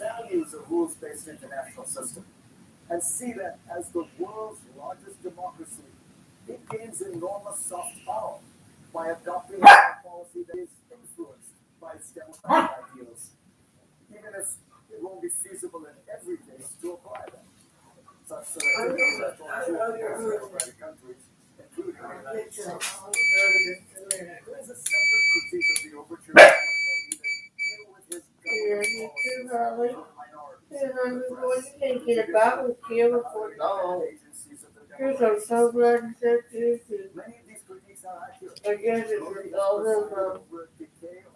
values a rules-based international system and see that as the world's largest democracy, it gains enormous soft power by adopting a policy that is influenced by its democratic ideals, even if it won't be feasible in every case to apply them. Such selectivity has gone through most democratic countries, including the United States. There is a separate critique of the overture that deal with his government policies for minorities. You can get a Bible here before long. Chris, I'm so glad you said this. Many of these critiques are accurate. I guess it's all them.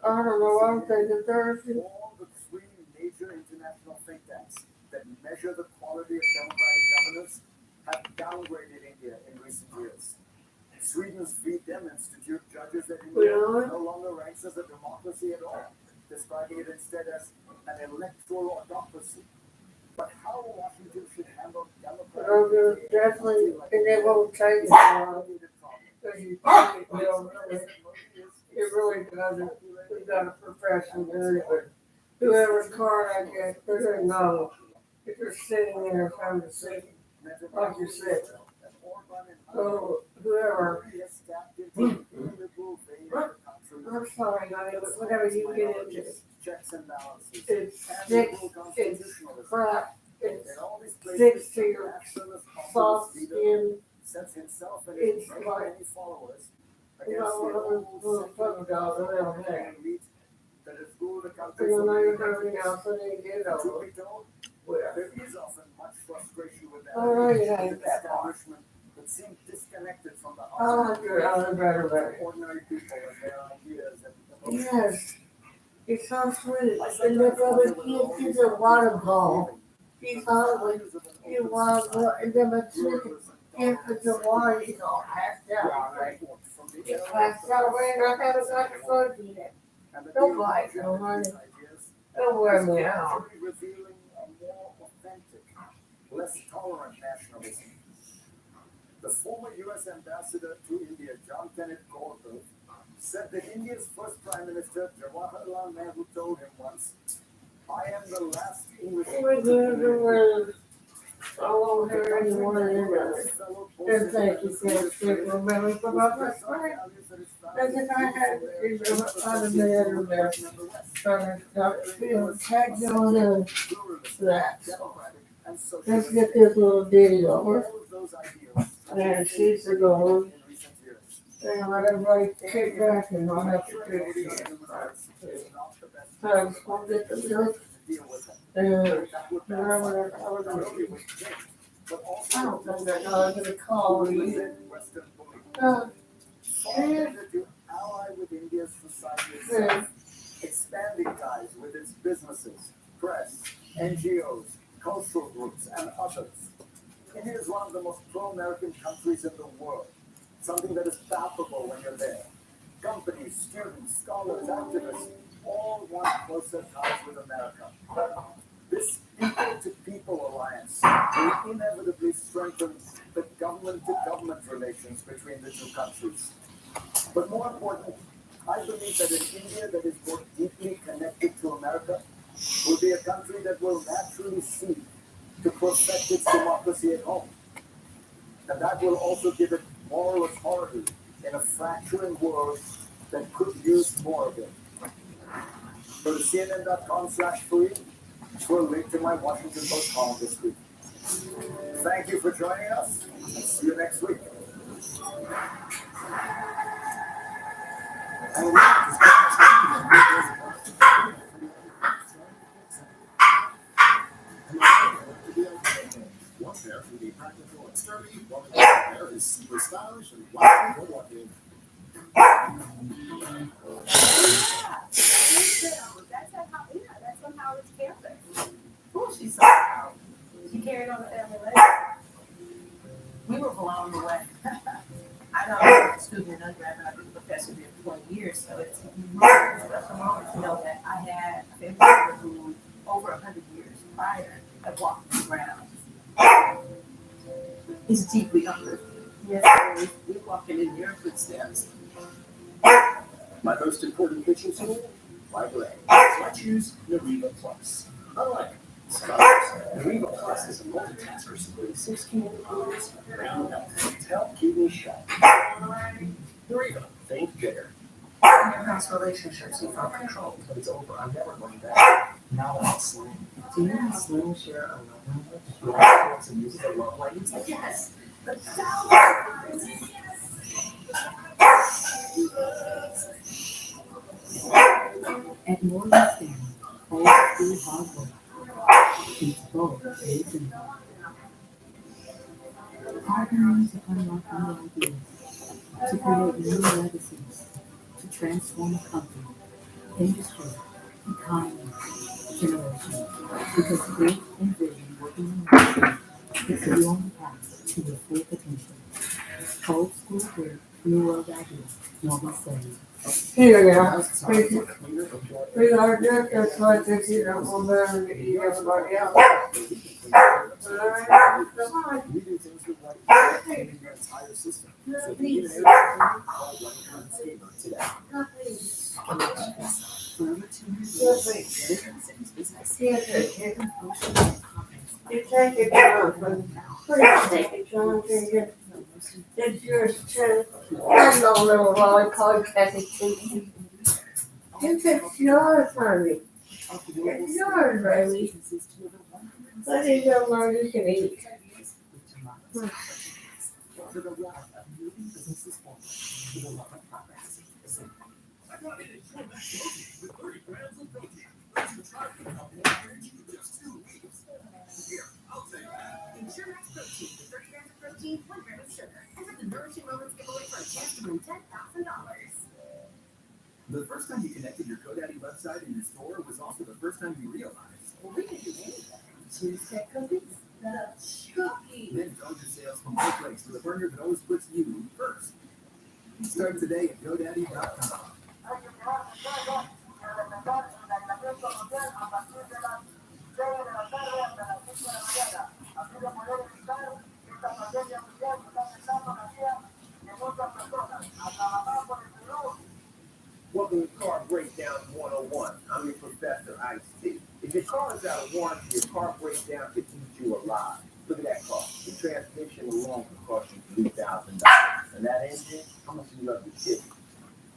I don't know. I'm thinking Thursday. All the three major international think tanks that measure the quality of democratic governance have downgraded India in recent years. Sweden's Freedom Institute judges that India no longer ranks as a democracy at all, describing it instead as an electoral autocracy. But how Washington should handle democratic definitely, and they won't change it now. Because you think it really doesn't. We got a profession doing it. Whoever's card I get, they don't know. If you're sitting there trying to sit, like you said. So whoever. I'm sorry, honey, but whatever you get into, it's crap. It sticks to your soft skin. It's like, you know, one of those little puppy dogs that ever had. You know, everything else, so they get over. There is often much frustration with that. Oh, yeah, that establishment that seems disconnected from the ordinary people and their ideas and emotions. Yes, it's so sweet. And the other kid is a water ball. He's hungry. He wants water. And then the chicken gives the water. He's all passed out already. He's passed out already. I haven't got the food yet. Don't bite, no honey. Don't wear me out. Revealing a more authentic, less tolerant nationalism. The former U.S. ambassador to India, John Kenneth Galbraith, said that India's first Prime Minister, Jawaharlal Nehru, told him once, "I am the last English." I won't hear any more than that. And thank you for the trip. Remember from my first friend? That's if I had a man there. Trying to tag on that. Let's get this little ditty over. And she's going. And let everybody kick back and run up the picture. So I'm going to get the milk. And whatever I was going to do. I don't think they're going to call you. To ally with India's society itself, expanding ties with its businesses, press, NGOs, cultural groups, and others. India is one of the most pro-American countries in the world, something that is palpable when you're there. Companies, students, scholars, activists, all want closer ties with America. This people-to-people alliance will inevitably strengthen the government-to-government relations between the two countries. But more important, I believe that an India that is more deeply connected to America will be a country that will naturally seek to protect its democracy at home. And that will also give it moral authority in a fracturing world that could use more of it. Go to CNN.com/free for a link to my Washington Post column this week. Thank you for joining us. See you next week. One pair can be practical and sturdy, while the other pair is super stylish and wild for walking. That's on Howard's campus. Oh, she's so proud. She carried on the family legacy. We were blown away. I know I'm a student in undergrad, but I've been a professor here for 20 years, so it's a really special moment to know that I had a family member who, over 100 years prior, had walked the ground. It's deeply uplifting. Yes, we're walking in your footsteps. My most important kitchen tool, my blade. So I choose Nariva Plus. Unlike Scholars, Reba Plus is a multitasker supporting 16 employees around to help keep me shut. Reba, think bigger. Your past relationships you felt controlled, but it's over. I'm never going back. Now I'm Slim. Do you and Slim share a love language? You also uses a love language? Yes. But at Morgan Stanley, old school hard work keeps both days and partnering to unlock new ideas, to create new legacies, to transform a company, industry, economy, generation. Because faith and vision working in unison is the only path to your full potential. Old school grit, new world ideas, Morgan Stanley. Here we are. We are just as much as you don't want to eat everybody else. We do things with one in your entire system. So if you need an air call one current skater today. You take it, Jonathan. Please take it, Jonathan. It's yours too. I don't know why I call Kathy Keaton. It's yours, honey. It's yours, baby. Let it go where you can eat. Ensure Max Protein, 30 grams of protein, 1 gram of sugar. Enter the Nourishing Moments giveaway for a chance to win $10,000. The first time you connected your GoDaddy website in your store was also the first time you realized, Well, we can do anything. Tuesday cookies. The cookies. then drove your sales from one place to the burner that always puts you first. Start today at GoDaddy.com. Welcome to Car Breakdown 101. I'm your professor, Ice-T. If your car is out of warranty, your car breakdown could eat you alive. Look at that car. The transmission alone could cost you $3,000. And that engine, how much you love the kid?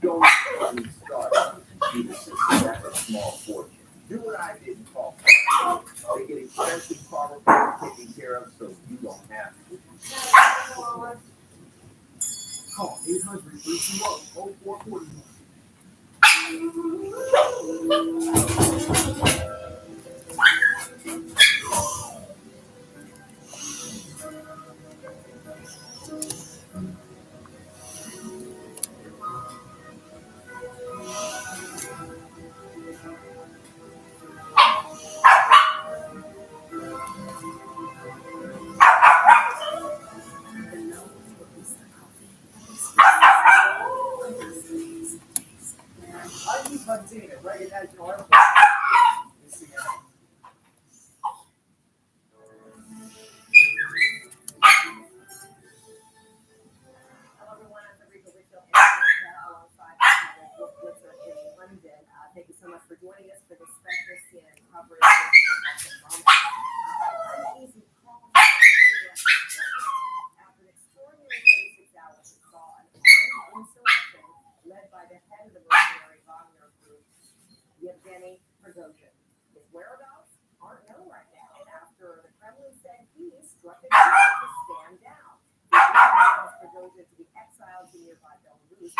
Don't let me start on the computer system. That's a small fortune. Do what I did and call. They get expensive car repair taken care of so you don't have to. Call 800-320-0440. I use Hunting and recognize your oil. Hello, everyone. I'm Federica Whitfield alongside Blitzer in London. Thank you so much for joining us for this special CNN coverage. Uneasy call after an extraordinary 36 hours, we saw an armed insurrection led by the head of the mercenary Wagner group, Yevgeny Prigozhin. His whereabouts aren't known right now after the Kremlin said he instructed people to stand down. Prigozhin to be exiled to nearby Belarus.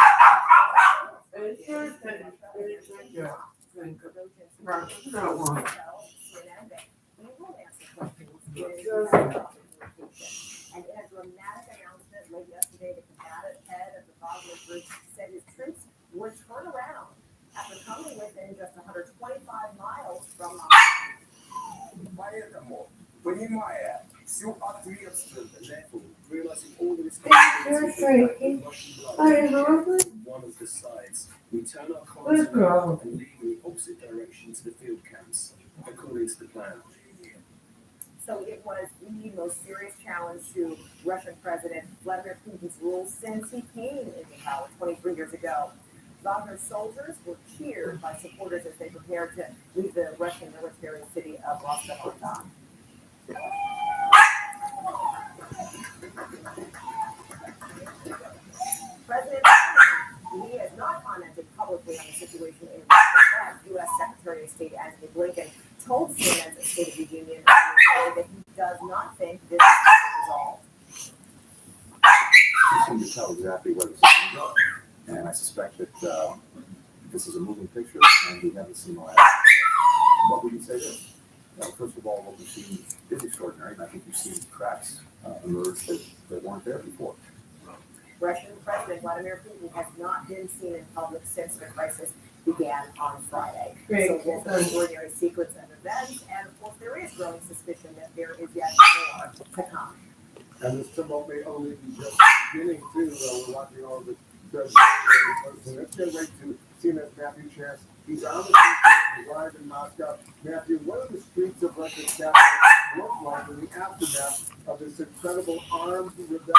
And in a dramatic announcement late yesterday, the combatant head of the Wagner group said his troops would turn around after coming within just 125 miles from Moscow. Поэтому, понимая всю ответственность за эту, realizing all the responsibility one of the sides, we turn our cars around and leave in the opposite direction to the field camps, according to the plan. So it was the most serious challenge to Russian President Vladimir Putin's rule since he came into power 23 years ago. Wagner soldiers were cheered by supporters as they prepared to leave the Russian military city of Rostov-on-Don. President Biden, he has not commented publicly on the situation in Russia, but U.S. Secretary of State Antony Blinken told CNN's State of the Union that he does not think this is resolved. You seem to tell exactly where this is going to go. And I suspect that this is a moving picture, and we haven't seen the last. What would you say this? First of all, what we've seen is extraordinary, and I think you've seen cracks emerge that weren't there before. Russian President Vladimir Putin has not been seen in public since the crisis began on Friday. So there's an extraordinary sequence of events, and of course there is growing suspicion that there is yet more to come. And this tumult may only be just beginning too, though we're watching all of this. Let's get right to CNN's Matthew Chance. He's on the street, he's live in Moscow. Matthew, what do the streets of Russia's capital look like in the aftermath of this incredible armed rebellion?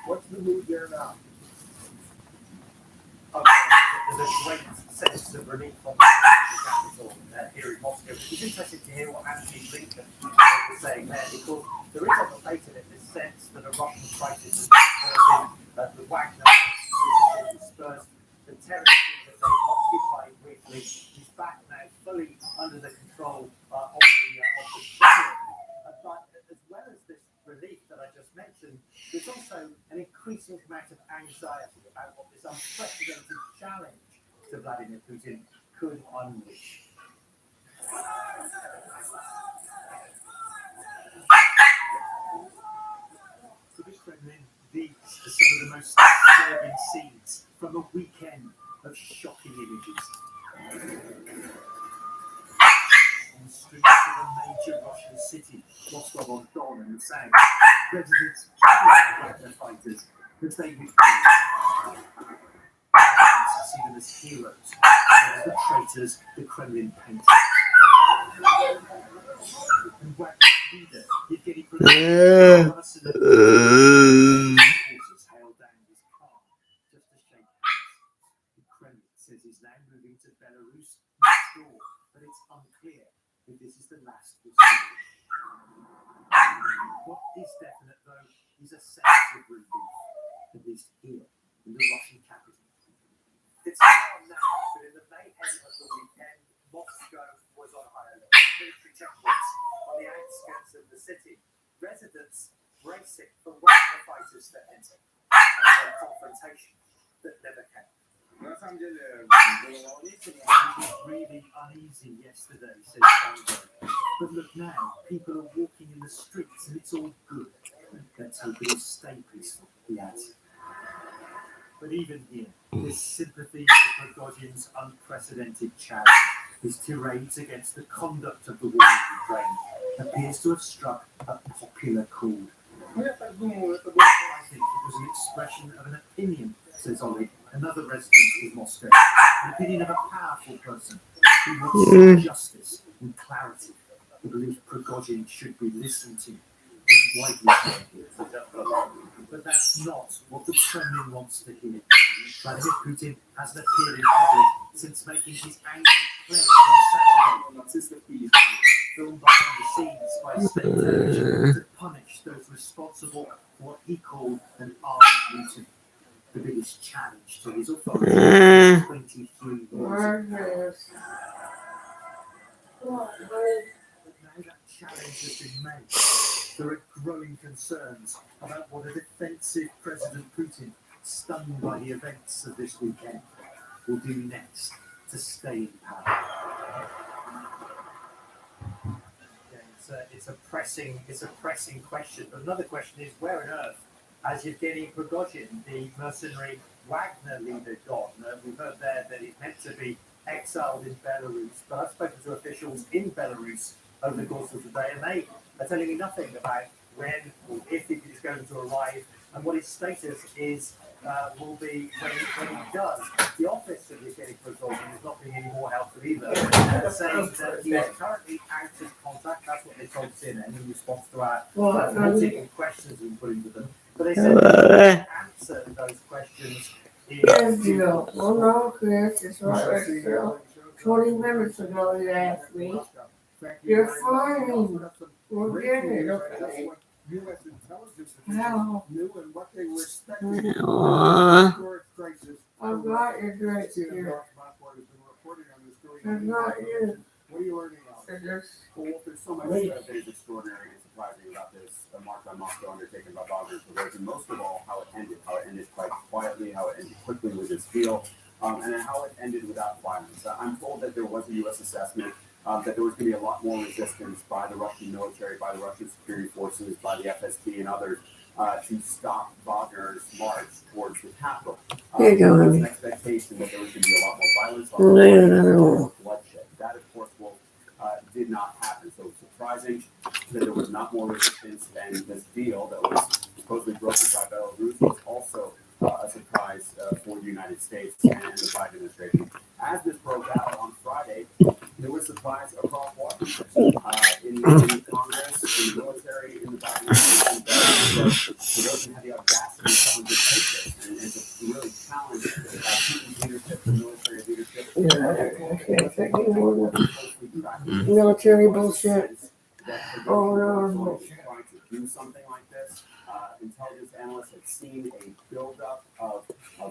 What's the mood there now? There's a great sense of relief on the capital here in Moscow. It's interesting to hear what Antony Blinken was saying there, because there is on the face of it this sense that a Russian crisis has occurred in the Wagner has dispersed the territory that they occupied briefly is back now fully under the control of the Kremlin. But as well as this relief that I just mentioned, there's also an increasing amount of anxiety about what this unprecedented challenge to Vladimir Putin could unleash. So this Kremlin, these are some of the most disturbing scenes from a weekend of shocking images. On the streets of a major Russian city, Rostov-on-Don and the South, residents cheered Wagner fighters as they withdrew. See them as heroes, as the traitors the Kremlin painted. And Wagner's leader, Yevgeny Prigozhin, forces hailed down his car just to shake hands. The Kremlin says he's now moving to Belarus next door, but it's unclear if this is the last we'll see. What is definite, though, is a sense of relief, at least here in the Russian capital. It's calm now, but in the mayhem of the weekend, Moscow was on high alert. Military checkpoints on the outskirts of the city. Residents bracing for Wagner fighters to enter. And a confrontation that never came. Italy was really uneasy yesterday, says Sandro. But look now, people are walking in the streets and it's all good. Let's hope it'll stay peaceful, he adds. But even here, this sympathy for Prigozhin's unprecedented challenge, his tirades against the conduct of the war in Ukraine, appears to have struck a popular chord. I think it was an expression of an opinion, says Ollie, another resident of Moscow. An opinion of a powerful person who wants justice and clarity, who believes Prigozhin should be listened to. Widely shared. But that's not what the Kremlin wants to hear. Vladimir Putin hasn't appeared in public since making his angry pledge on Saturday, filmed behind the scenes by state television to punish those responsible for what he called an armed looting, the biggest challenge to his authority in 23 years. But now that challenge has been made, there are growing concerns about what a defensive President Putin, stunned by the events of this weekend, will do next to stay in power. Yeah, it's a pressing question. But another question is, where on earth has Yevgeny Prigozhin, the mercenary Wagner leader, gone? We've heard there that he's meant to be exiled in Belarus, but I've spoken to officials in Belarus over the course of the day, and they are telling me nothing about when or if he is going to arrive and what his status is will be when he does. The office of Yevgeny Prigozhin is not being any more helpful either. They're saying that he is currently out of contact. That's what they told CNN in response to our multiple questions we put into them. But they said they answer those questions Yes, Jill. Well, no, Chris, it's right there still. 20 minutes ago, you asked me. You're fine. We're getting it, okay? U.S. intelligence How? knew and what they were expecting. I've Crisis. got your drink here. It's not you. What are you learning now? It's just, Well, there's so much that is extraordinary and surprising about this march on Moscow undertaken by Wagner and most of all, how it ended quite quietly, how it ended quickly with this deal, and then how it ended without violence. I'm told that there was a U.S. assessment that there was going to be a lot more resistance by the Russian military, by the Russian security forces, by the FSB and others to stop Wagner's march towards the capital. Here you go, there was honey. an expectation that there was going to be a lot more violence, Another one. bloodshed. That, of course, did not happen. So it's surprising that there was not more resistance, and this deal that was supposedly broken by Belarus was also a surprise for the United States and the Biden administration. As this broke out on Friday, there was surprise across Washington, in Congress, in the military, in the Biden administration. Biden had the audacity to take this and to really challenge Putin's leadership, the military leadership. Yeah, I can't take any more military bullshit. Oh, no. Trying to do something like this. Intelligence analysts had seen a buildup of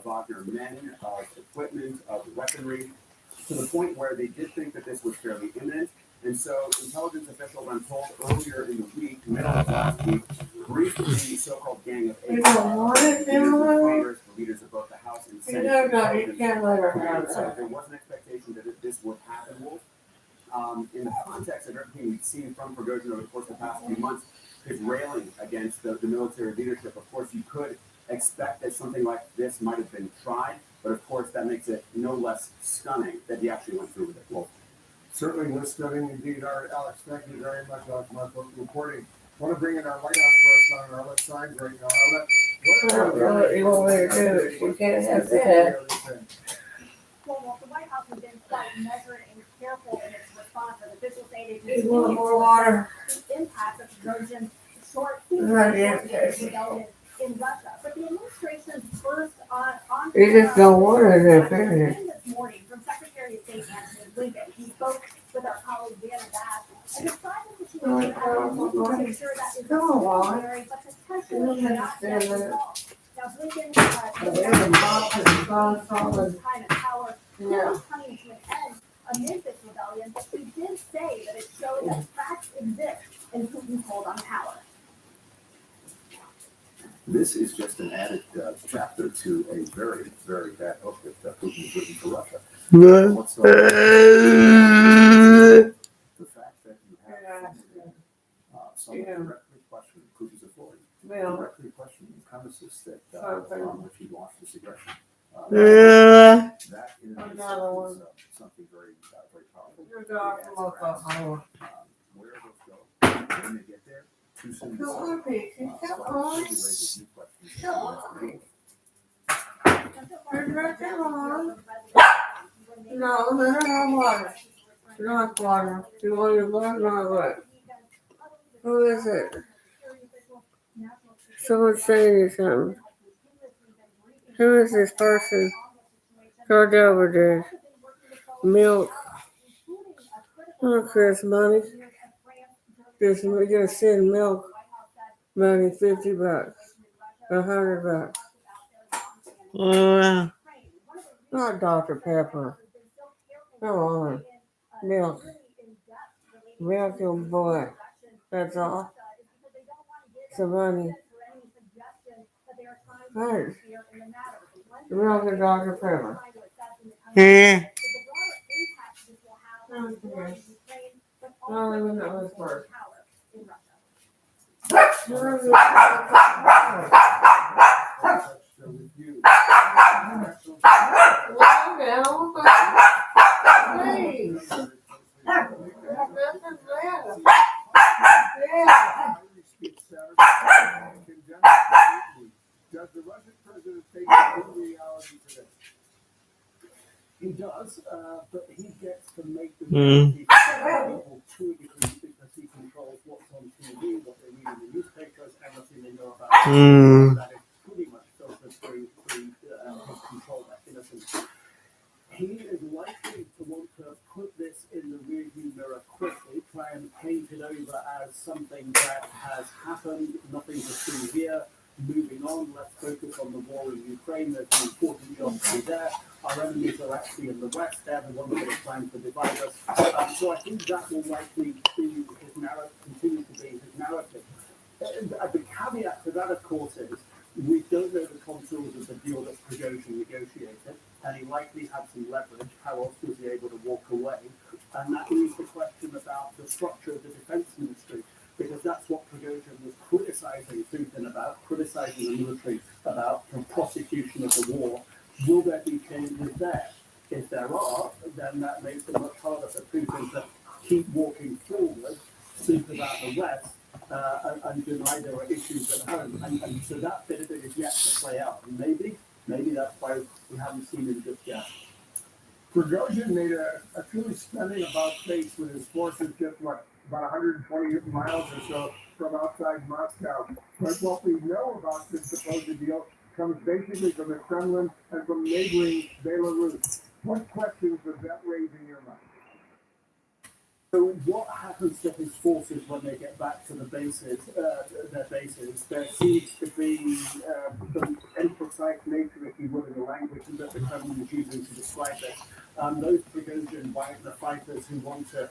Wagner men, of equipment, of weaponry, to the point where they did think that this was fairly imminent. And so intelligence officials, I'm told, earlier in the week, middle of last week, briefed the so-called Gang of Eight. You don't want it, Congress, the leaders of both the House and Senate. You can't let her have So that. there was an expectation that this would happen, Wolf. In the context of everything we've seen from Prigozhin over the course of the past few months, his railing against the military leadership, of course, you could expect that something like this might have been tried, but of course, that makes it no less stunning that he actually went through with it. Well, Certainly was stunning indeed. Alex, thank you very much for reporting. I want to bring in our White House correspondent, Arlette Signs, right now. Arlette, You want me to do it? You can't have that. Well, the White House has been quite measured and careful in its response, as officials say they You want more water? the impact of Prigozhin's short Not yet. rebellion in Russia. But the administration's first on You just don't want it there, period. this morning from Secretary of State Antony Blinken, he spoke with our colleague Vanna Bass and described the situation as to make sure that it's extraordinary, but potentially not yet resolved. Now, Blinken time and power is coming to an end amid this rebellion, but he did say that it shows that facts exist in Putin's hold on power. this is just an added chapter to a very, very bad book that Putin has written for Russia. What's the fact that you have someone directly questioning Putin's authority, directly questioning the premises that from which he launched this aggression. That in itself is something very, very powerful. Where those go, when they get there, too soon to say. So it really raises new questions. No, they don't have water. You don't have water. You want your blood? Not what? Who is it? Someone's saying something. Who is this person? Charge over there. Milk. Oh, Chris, money. Just we're gonna send milk money, $50, $100. Not Dr. Pepper. Come on. Milk. Milk your boy. That's all. Some money. Hey. Milk and Dr. Pepper. Yeah. Okay. No, I wouldn't know this word. Does the Russian president face new reality today? He does, but he gets to make the reality available to a degree because he controls what's on TV, what they read in the newspapers, everything they know about. That is pretty much filtered through his control over as something that has happened, nothing to see here. Moving on, let's focus on the war in Ukraine. There's an important geography there. Our enemies are actually in the west. They're the ones that are trying to divide us. So I think that will likely be his narrative, continue to be his narrative. And the caveat to that, of course, is we don't know the contours of the deal that Prigozhin negotiated, and he likely had some leverage. How else was he able to walk away? And that leaves the question about the structure of the defense ministry, because that's what Prigozhin was criticizing Putin about, criticizing the military about, for prosecution of the war. Will there be changes there? If there are, then that makes it much harder for Putin to keep walking forward, speak about the West, and deny there are issues at home. And so that bit of it is yet to play out. And maybe that's why we haven't seen it just yet. Prigozhin made a truly stunning about face with his forces just about 120 miles or so from outside Moscow. But what we know about this supposed deal comes basically from the Kremlin and from neighboring Belarus. What questions does that raise in your mind? So what happens to his forces when they get back to the bases, their bases? There seems to be the imprecise nature, if you will, in the language that the Kremlin is using to describe this. Those Prigozhin Wagner fighters who want to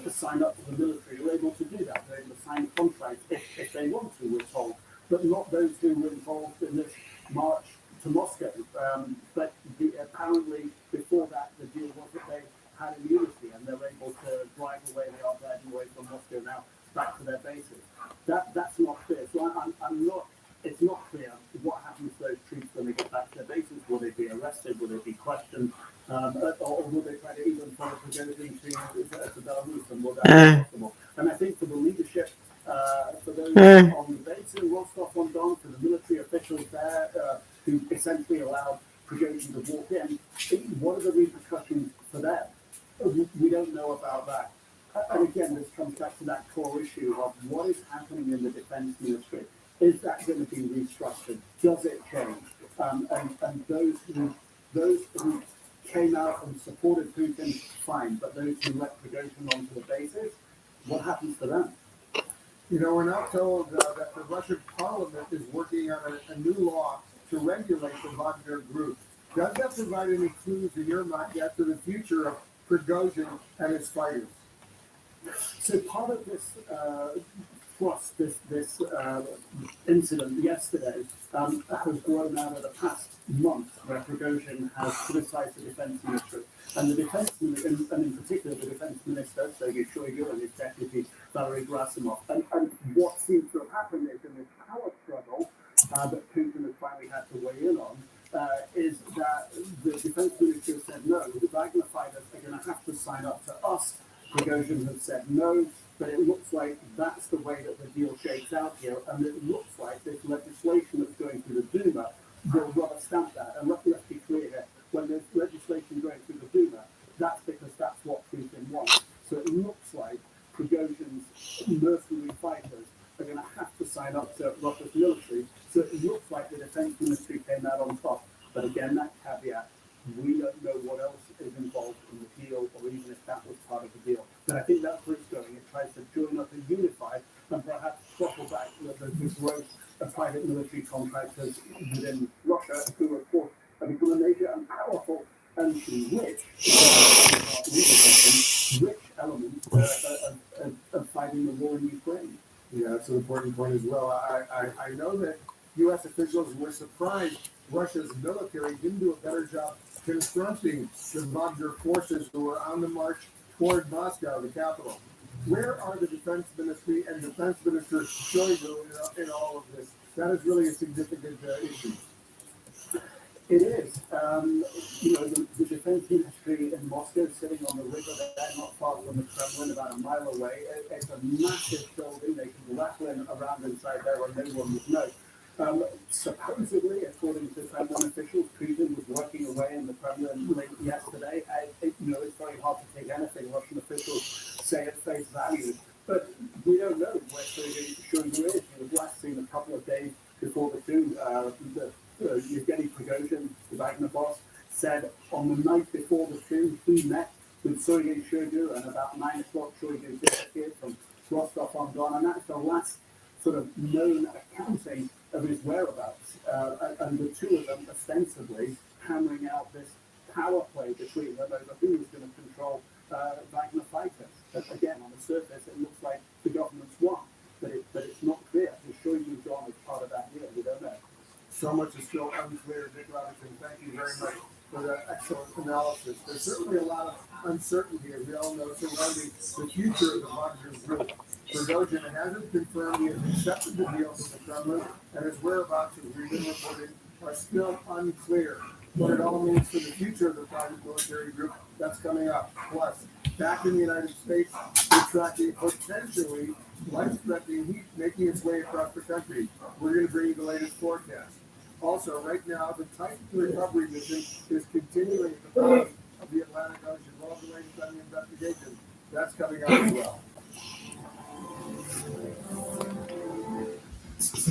sign up to the military are able to do that. They're able to sign contracts if they want to, we're told, but not those who were involved in this march to Moscow. But apparently before that, the deal was that they had immunity and they're able to drive away. They are driving away from Moscow now back to their bases. That's not clear. So I'm not. It's not clear what happens to those troops when they get back to their bases. Will they be arrested? Will they be questioned? Or will they try to even follow Prigozhin to Belarus? And will that be possible? And I think for the leadership, for those on the base in Rostov-on-Don, for the military officials there who essentially allowed Prigozhin to walk in, what are the repercussions for them? We don't know about that. And again, this comes back to that core issue of what is happening in the defense ministry. Is that going to be restructured? Does it change? And those who came out and supported Putin, fine. But those who let Prigozhin onto the bases, what happens to them? You know, we're now told that the Russian parliament is working on a new law to regulate the Wagner group. Does that provide any clues in your mind yet to the future of Prigozhin and his fighters? So part of this thrust, this incident yesterday, has grown out of the past month, where Prigozhin has criticized the defense ministry. And the defense minister, and in particular the defense minister, Sergei Shoigu, and his deputy, Valery Gerasimov. And what seems to have happened is in this power struggle that Putin has finally had to weigh in on, is that the defense minister said no, the Wagner fighters are going to have to sign up to us. Prigozhin has said no, but it looks like that's the way that the deal shakes out here, and it looks like this legislation that's going through the Duma will rubber stamp that. And let's be clear here, when there's legislation going through the Duma, that's because that's what Putin wants. So it looks like Prigozhin's mercenary fighters are going to have to sign up to Russia's military. So it looks like the defense ministry came out on top. But again, that caveat, we don't know what else is involved in the deal, or even if that was part of the deal. But I think that's where it's going. It tries to join up and unify, and perhaps throttle back the growth of private military contractors within Russia, who of course have become a major and powerful and rich element of fighting the war in Ukraine. Yeah, that's an important point as well. I know that U.S. officials were surprised Russia's military didn't do a better job confronting the Wagner forces who were on the march toward Moscow, the capital. Where are the defense ministry and defense minister Shoigu in all of this? That is really a significant issue. It is. The defense ministry in Moscow, sitting on the river there, not far from the Kremlin, about a mile away. It's a massive building. They can rattle around inside there and no one would know. Supposedly, according to Kremlin officials, Putin was working away in the Kremlin late yesterday. It's very hard to take anything Russian officials say at face value. But we don't know where Shoigu is. He was last seen a couple of days before the coup. Yevgeny Prigozhin, the Wagner boss, said on the night before the coup, he met with Sergei Shoigu, and about 9 o'clock, Shoigu disappeared from Rostov off on Don, and that's the last sort of known accounting of his whereabouts. And the two of them ostensibly hammering out this power play between them over who is going to control Wagner fighters. But again, on the surface, it looks like the government's won, but it's not clear. I'm sure you, John, is part of that deal. We don't know. So much is still unclear, Dick Robinson. Thank you very much for that excellent analysis. There's certainly a lot of uncertainty, as we all know, surrounding the future of the Wagner Group. Prigozhin hasn't confirmed he has accepted the deal from the Kremlin, and his whereabouts, as we've been reporting, are still unclear. What it all means for the future of the private military group, that's coming up. Plus, back in the United States, we're tracking potentially life-threatening heat making its way across the country. We're going to bring you the latest forecast. Also, right now, the Titan recovery mission is continuing at the bottom of the Atlantic Ocean. We'll have the latest on the investigation. That's coming up as well.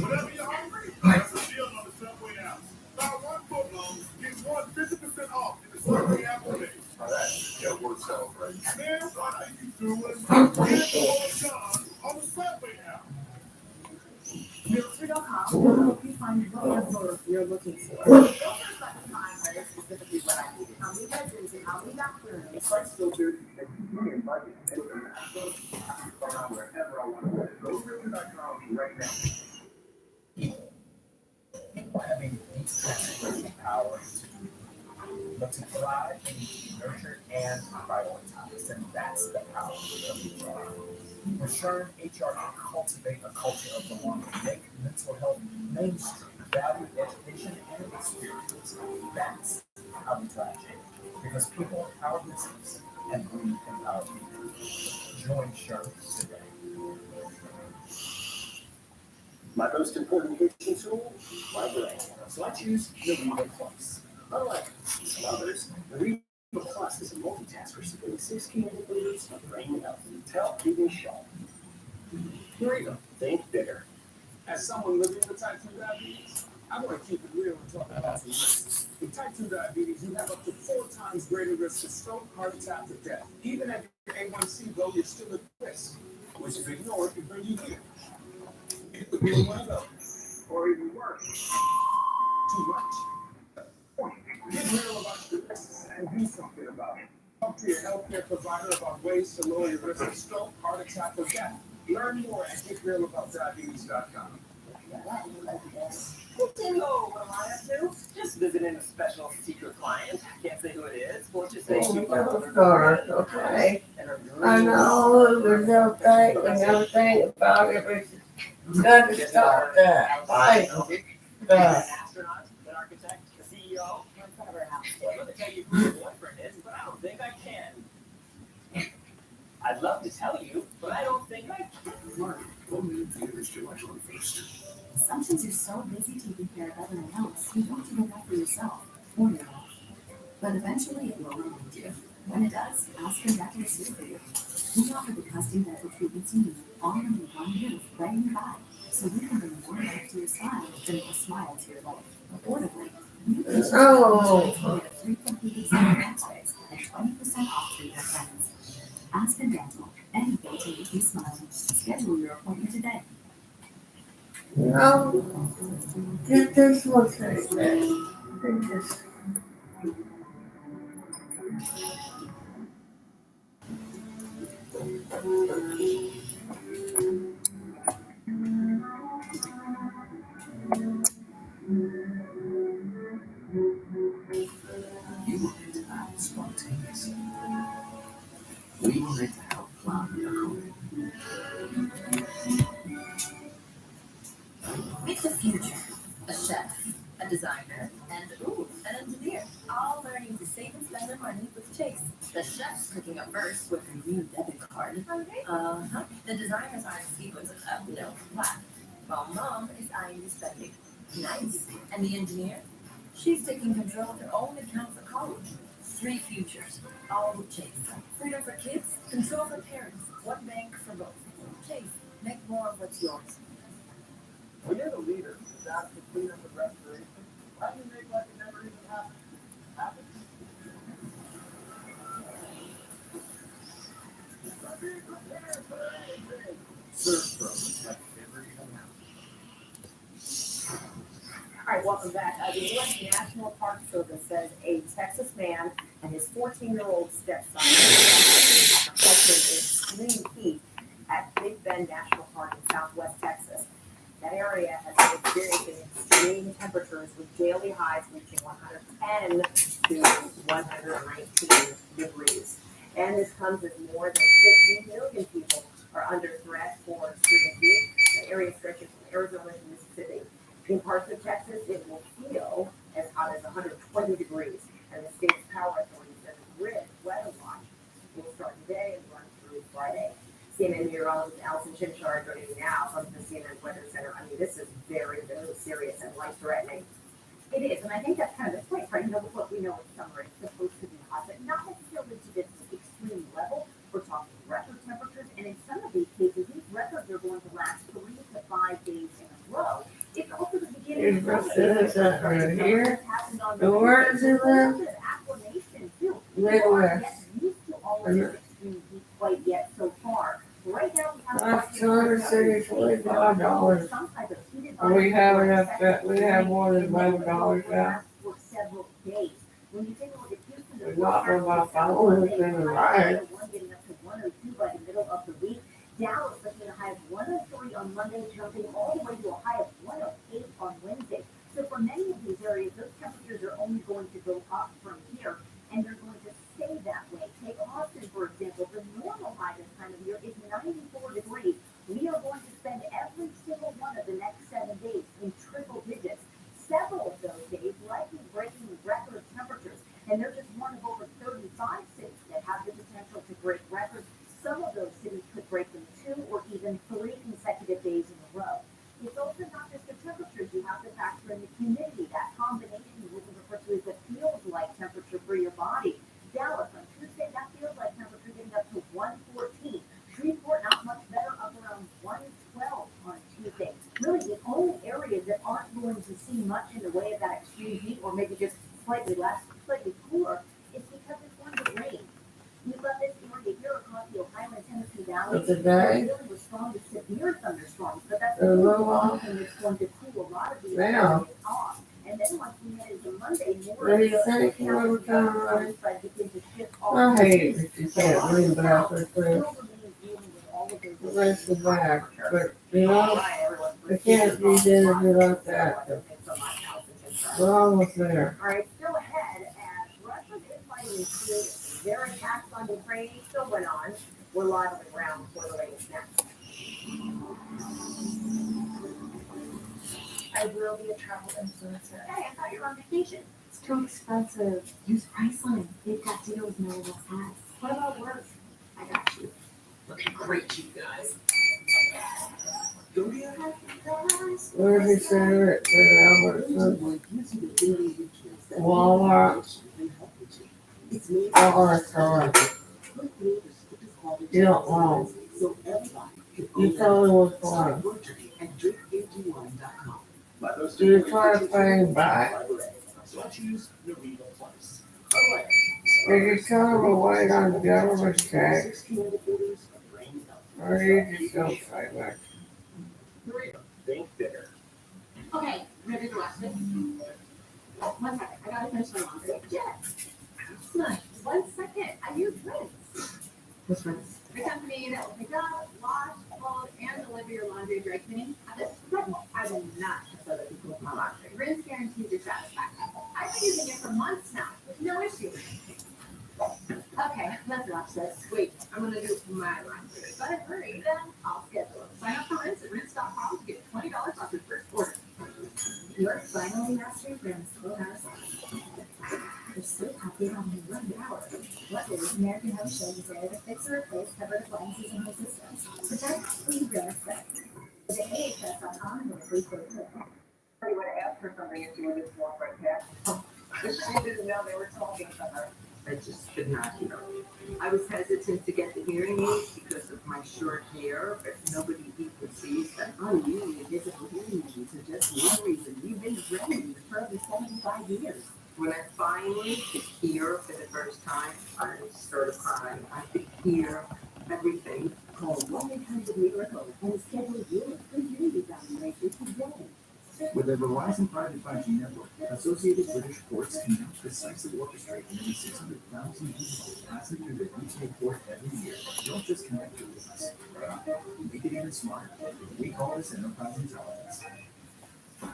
Whatever you're hungry, that's the deal on the Subway app. Buy one foot long, get one 50% off in the Subway app today. All right. Yeah, we're celebrating. Man, what are you doing? Get the John on the Subway app. Realtor.com will help you find whatever you're looking for. Realtors let me find very specifically what I need. How many bedrooms and how many bathrooms. Price filters that keep me in budget and with an around wherever I want to live. Go to realtor.com right now. Having deep transformation power to thrive, you need to be nurtured and prioritized, and that's the power of HR. For sure, HR can cultivate a culture of belonging, make mental health mainstream, value education and experience. That's how we drive change, because people empower business and we empower people. Join Sherman today. My most important coaching tool, my brain. So I choose the Reba Plus. Unlike some others, the Reba Plus is a multitasker supporting 6 capabilities of brain health to help keep me sharp. Reba, think bigger. As someone living with type 2 diabetes, I want to keep it real and talk about some risks. With type 2 diabetes, you have up to 4 times greater risk of stroke, heart attack, or death. Even at your A1C low, you're still at risk, which if ignored could bring you here. It could be one of those, or even worse, too much. Get real about your risks and do something about it. Talk to your healthcare provider about ways to lower your risk of stroke, heart attack, or death. Learn more at getrealaboutdiabetes.com. Hello, what am I up to? Just visiting a special secret client. Can't say who it is, but let's just say she's Okay. I know, there's no thing, and everything about it, but got to stop that. Like, an astronaut, an architect, a CEO. Well, let me tell you who your boyfriend is, but I don't think I can. I'd love to tell you, but I don't think I can. Mark, what made you this July 21st? Sometimes you're so busy taking care of everyone else, you don't do enough for yourself or your health. But eventually it will remind you. When it does, Aspen Dental is here for you. We offer the custom dental treatments you need all under one roof right in your bag, so you can bring more life to your smile than a smile to your life. Affordably, new patients get 3 complete exam x-rays and 20% off treatment plans. Aspen Dental, anything to make you smile. Schedule your appointment today. get this one right there. Take this. You were meant to act spontaneously. We were meant to help plan the according. Meet the future. A chef, a designer, and an engineer. All learning to save and spend their money with Chase. The chef's cooking up first with her new debit card. The designer's eyeing sequence of flat. While mom is eyeing the spending. Nice. And the engineer? She's taking control of her own account for college. 3 futures. All with Chase. Freedom for kids, control for parents. One bank for both. Chase, make more of what's yours. When you're the leader, is that to clean up the restoration? How do you make like it never even happened? Surf pros have figured it out. All right, welcome back. The U.S. National Park Service says a Texas man and his 14-year-old stepson are facing extreme heat at Big Bend National Park in southwest Texas. That area has been experiencing extreme temperatures with daily highs reaching 110 to 119 degrees. And this comes as more than 50 million people are under threat for extreme heat. The area stretches from Arizona to Mississippi. In parts of Texas, it will feel as hot as 120 degrees. And the state's power authority says a grid weather watch will start today and run through Friday. CNN meteorologist Allison Chinchard joining me now from the CNN Weather Center. I mean, this is very, very serious and life-threatening. It is, and I think that's kind of the point, right? You know, what we know in summer, it's supposed to be hot, but not necessarily to this extreme level. We're talking record temperatures, and in some of these cases, these records are going to last 3 to 5 days in a row. It's also the beginning of Right here. And where does he live? acclimation too. Midwest. Used to all of this extreme heat quite yet so far. Right now, we have That's $275. some type of heated And we have environment enough that we have more than $11 now. for several days. When you take a look at Houston, We're not going to follow anything right. one getting up to 102 by the middle of the week. Dallas looking at a high of 103 on Monday, jumping all the way to a high of 108 on Wednesday. So for many of these areas, those temperatures are only going to go up from here, and they're going to stay that way. Take Austin, for example. The normal high this time of year is 94 degrees. We are going to spend every single one of the next 7 days in triple digits. Several of those days likely breaking record temperatures, and they're just one of over 35 cities that have the potential to break records. Some of those cities could break them 2 or even 3 consecutive days in a row. It's also not just the temperatures. You have to factor in the humidity, that combination we can refer to as the feels-like temperature for your body. Dallas, on Tuesday, that feels like temperature getting up to 114. Shreveport, not much better, up around 112 on Tuesday. Really, the only areas that aren't going to see much in the way of that extreme heat, or maybe just slightly less, slightly cooler, is because it's going to rain. We've got this area here across the Ohio and Tennessee Valley. But today, Dealing with strong to severe thunderstorms, but that's a little off. and it's going to cool a lot of these Now. areas off. And then once we head into Monday, more What do you think you were coming right? begin to shift off. I hate it if you can't read back with this. The rest is back. But, you know, we can't be dedicated like that. We're almost there. All right, still ahead as Russia is fighting Ukraine. Their attacks on Ukraine still went on. We're live on the ground for the latest next. I will be a travel influencer. Hey, I thought you were on vacation. It's too expensive. Use Priceline. They've got deals no one else has. What about work? I got you. Looking great, you guys. Where did he say it? Albertson? Walmart. Oh, correct. You don't know. You tell me what's wrong. Do you try to pay him back? Did you tell him to wait on the government check? Or you just don't say much? Think bigger. Okay, ready to watch this? 1 second. I gotta finish my laundry. Nice. 1 second. I use rinse. What's rinse? The company that will pick up, wash, fold, and deliver your laundry dry cleaning. I will not trust other people with my laundry. Rinse guarantees your satisfaction. I've been using it for months now, with no issue. Okay, let's watch this. Wait, I'm gonna do my laundry. But hurry, then I'll schedule it. Sign up for Rinse at rinse.com to get $20 off your first order. You're finally mastering Rinse. Go nice. They're so happy on the 1 hour. What is American Health Show is there to fix or replace covered appliances and whole systems? Protect, clean, and respect. Visit AHS.com and get a free quote today. Somebody would have asked for something if you were this one right there. She didn't know they were talking to her. I just could not hear. I was hesitant to get the hearing aids because of my short hair, but nobody even sees that I'm really invisible hearing aids are just one reason. We've been friends for over 75 years. When I finally could hear for the first time, I started crying. I could hear everything. Call 1-800-MIRACLE and the Verizon private 5G network, Associated British ports can now precisely orchestrate nearly 600,000 people passing through the UK port every year. Don't just connect your business, make it even smarter. We call this enterprise intelligence.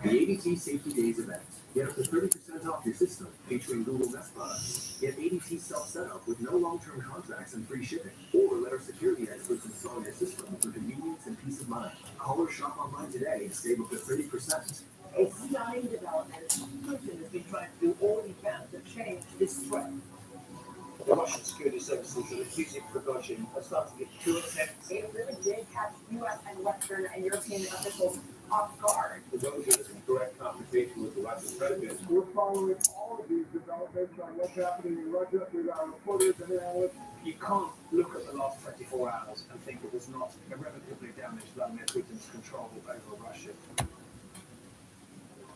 The ADT Safety Days event. Get up to 30% off your system featuring Google Nest products. Get ADT self-setup with no long-term contracts and free shipping. Or let our security experts install your system for convenience and peace of mind. Call or shop online today and save up to 30%. A stunning development. Putin has been trying to do all he can to change this threat. The Russian security services are accusing Prigozhin of starting a coup attempt. It really did catch U.S. and Western and European officials off guard. Prigozhin is in direct confrontation with the Russian president. We're following all of these developments on what's happening in Russia with our reporters and analysts. You can't look at the last 24 hours and think it was not irrevocably damaged Vladimir Putin's control over Russia.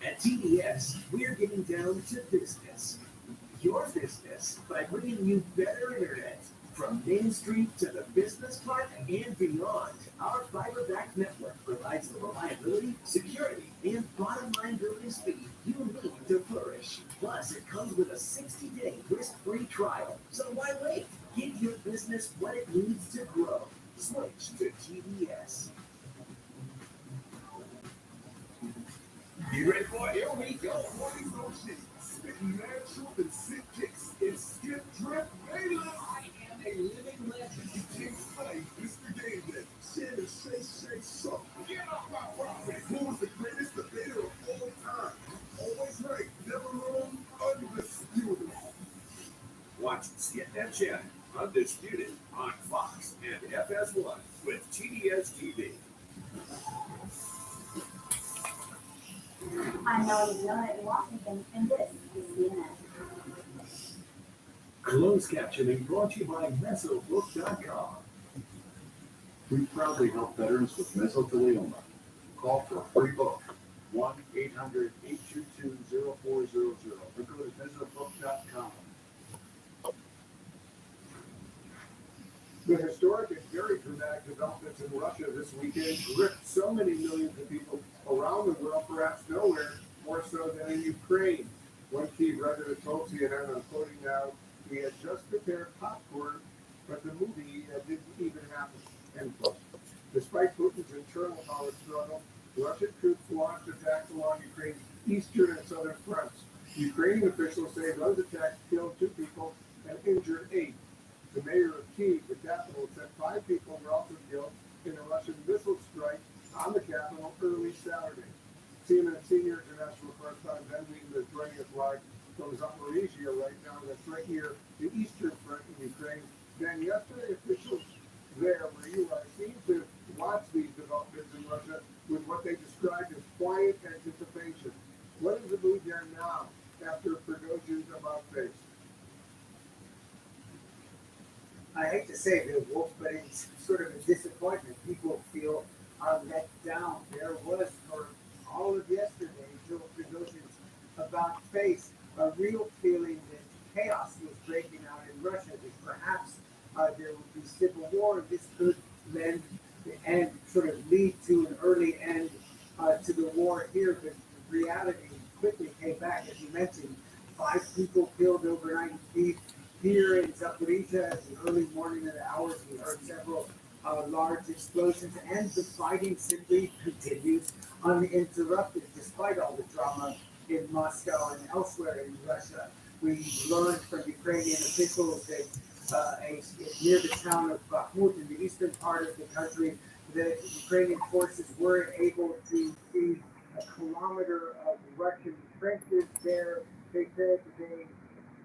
At TDS, we're getting down to business. Your business by bringing you better internet from Main Street to the business park and beyond. Our fiber-backed network provides the reliability, security, and bottom-line delivery speed you need to flourish. Plus, it comes with a 60-day risk-free trial. So why wait? Give your business what it needs to grow. Switch to TDS. You ready for it? Here we go. Morning motion. Sticky man, truth, and sick kicks. It's skip, drip, baby. I am a living legend. You can't play. It's the game then. Share and shake, so. Get off my property. Who's the greatest debater of all time? Always right, never wrong, undisputed. Watch CNN Channel, Undisputed, on Fox and FS1 with TDS TV. I'm Melanie Miller in Washington, and this is CNN. Closed captioning brought to you by mesobook.com. We proudly help veterans with mesothelioma. Call for a free book. 1-800-822-0400 or go to mesobook.com. The historic and very dramatic developments in Russia this weekend gripped so many millions of people around the world, perhaps nowhere more so than in Ukraine. One Kyiv resident told CNN, I'm quoting now, we had just prepared popcorn, but the movie didn't even happen. End quote. Despite Putin's internal power struggle, Russian troops launched attacks along Ukraine's eastern and southern fronts. Ukrainian officials say those attacks killed 2 people and injured 8. The mayor of Kyiv, the capital, said 5 people were also killed in a Russian missile strike on the capital early Saturday. CNN senior international correspondent Ben Weeden is joining us live from Zaporizhia right now. That's right near the eastern front in Ukraine. Ben, yesterday officials there where you are seem to watch these developments in Russia with what they described as quiet anticipation. What is the mood there now after Prigozhin's about face? I hate to say it, Wolf, but it's sort of a disappointment. People feel let down. There was, for all of yesterday, until Prigozhin's about face, a real feeling that chaos was breaking out in Russia, that perhaps there would be civil war. This could lend and sort of lead to an early end to the war here, but the reality quickly came back. As you mentioned, 5 people killed overnight here in Zaporizhia. In the early morning of the hours, we heard several large explosions, and the fighting simply continues uninterrupted, despite all the drama in Moscow and elsewhere in Russia. We learned from Ukrainian officials that near the town of Bakhmut in the eastern part of the country, the Ukrainian forces were able to see a kilometer of Russian trenches there. They said they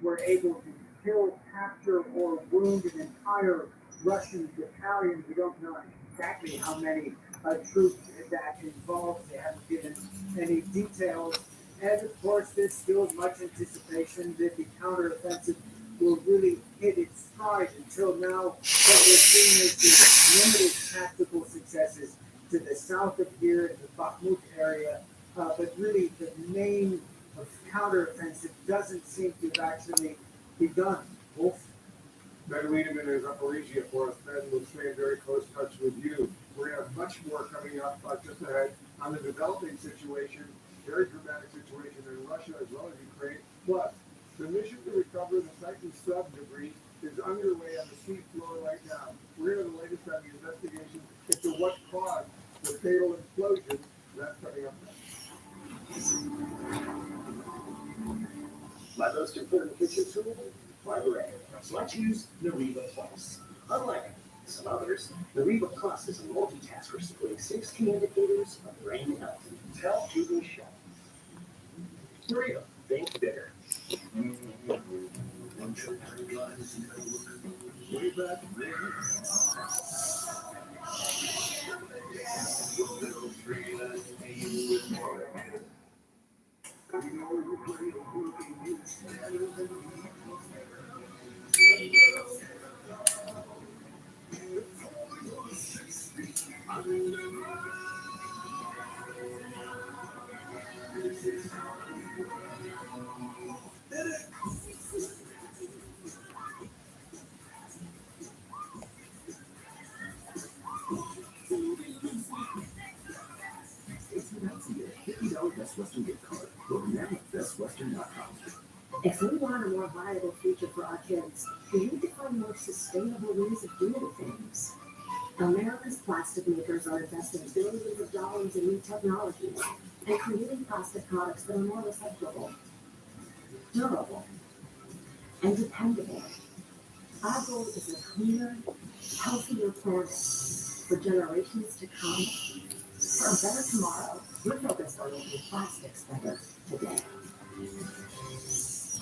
were able to kill, capture, or wound an entire Russian battalion. We don't know exactly how many troops that involves. They haven't given any details. And of course, there's still much anticipation that the counteroffensive will really hit its stride. Until now, what we're seeing is these limited tactical successes to the south of here in the Bakhmut area. But really, the main counteroffensive doesn't seem to have actually begun. Wolf? Ben Weeden is Zaporizhia for us. Ben, we'll stay in very close touch with you. We're going to have much more coming up just ahead on the developing situation very dramatic situation in Russia as well as Ukraine. Plus, the mission to recover the Titan sub debris is underway on the sea floor right now. We're hearing the latest on the investigation into what caused the fatal explosion. That's coming up next. My most important kitchen tool, my bread. So I choose the Reba Plus. Unlike some others, the Reba Plus is a multitasker supporting 6 key indicators of brain health. Tell TV chefs. Reba, think bigger. $50 Best Western gift card. Go now at bestwestern.com. If we want a more viable future for our kids, we need to find more sustainable ways of doing things. America's plastic makers are investing billions of dollars in new technologies and creating plastic products that are more recyclable, durable, and dependable. Our goal is a cleaner, healthier planet for generations to come. For a better tomorrow, we're focused on making plastics better today.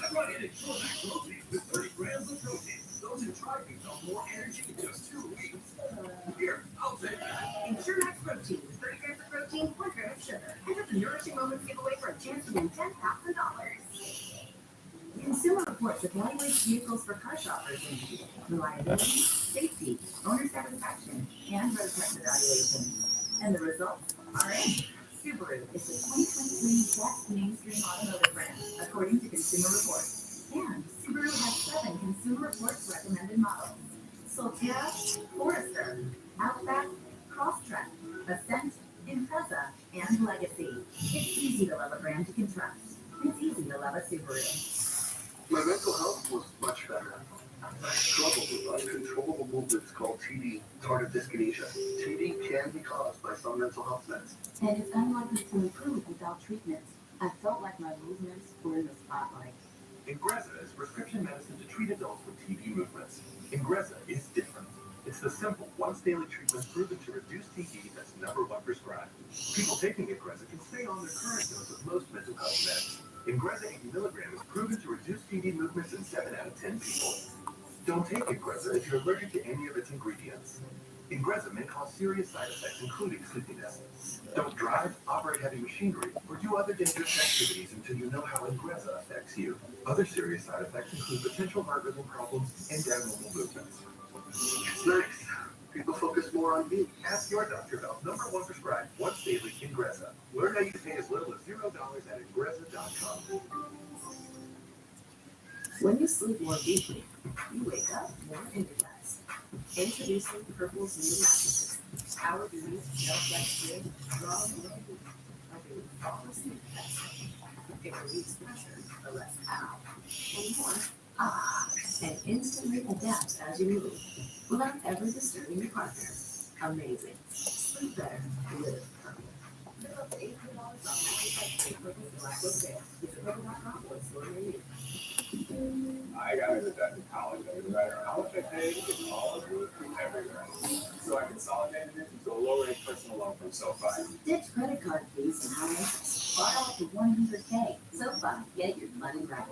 I brought in a Shortback protein with 30 grams of protein. Those who try me felt more energy in just 2 weeks. Here, I'll take that. Ensure Max Protein, 30 grams of protein, 1 gram of sugar. Enter the Nourishing Moments giveaway for a chance to win $10,000. Consumer Reports evaluates vehicles for car shoppers in reliability, safety, owner satisfaction, and road test evaluation. And the results are in. Subaru is the 2023 best mainstream automotive brand, according to Consumer Reports. And Subaru has 7 Consumer Reports recommended models: Solterra, Forester, Outback, Crosstrek, Ascent, Impreza, and Legacy. It's easy to love a brand you can trust. It's easy to love a Subaru. My mental health was much better. I struggled with uncontrollable movements called TD, tardive dyskinesia. TD can be caused by some mental health meds. And it's unlikely to improve without treatment. I felt like my movements were in the spotlight. Ingrezza is prescription medicine to treat adults with TD movements. Ingrezza is different. It's the simple, once-daily treatment proven to reduce TD that's #1 prescribed. People taking Ingrezza can stay on their current dose of most mental health meds. Ingrezza 80 mg is proven to reduce TD movements in 7 out of 10 people. Don't take Ingrezza if you're allergic to any of its ingredients. Ingrezza may cause serious side effects, including sleepiness. Don't drive, operate heavy machinery, or do other dangerous activities until you know how Ingrezza affects you. Other serious side effects include potential heart rhythm problems and abnormal movements. It's nice. People focus more on me. Ask your doctor about #1 prescribed once daily Ingrezza. Learn how you can pay as little as $0 at Ingrezza.com. When you sleep more deeply, you wake up more energized. Introducing Purple's new mattresses. Power Breeze, Gel Flex Grid, Draw More Deep, helping you fall asleep faster. It relieves pressure, or less pow, and more and instantly adapts as you move, without ever disturbing your partner. Amazing. Sleep better, live Purple. Get up to $18 off mattresses at Purple's Black Sale. Visit Purple.com or store near you. I got into debt in college. No matter how much I paid, it's all of it from everywhere. So I consolidated it into a low-rate personal loan from SoFi. Ditch credit card fees and high interest. Borrow up to $100K. SoFi, get your money right.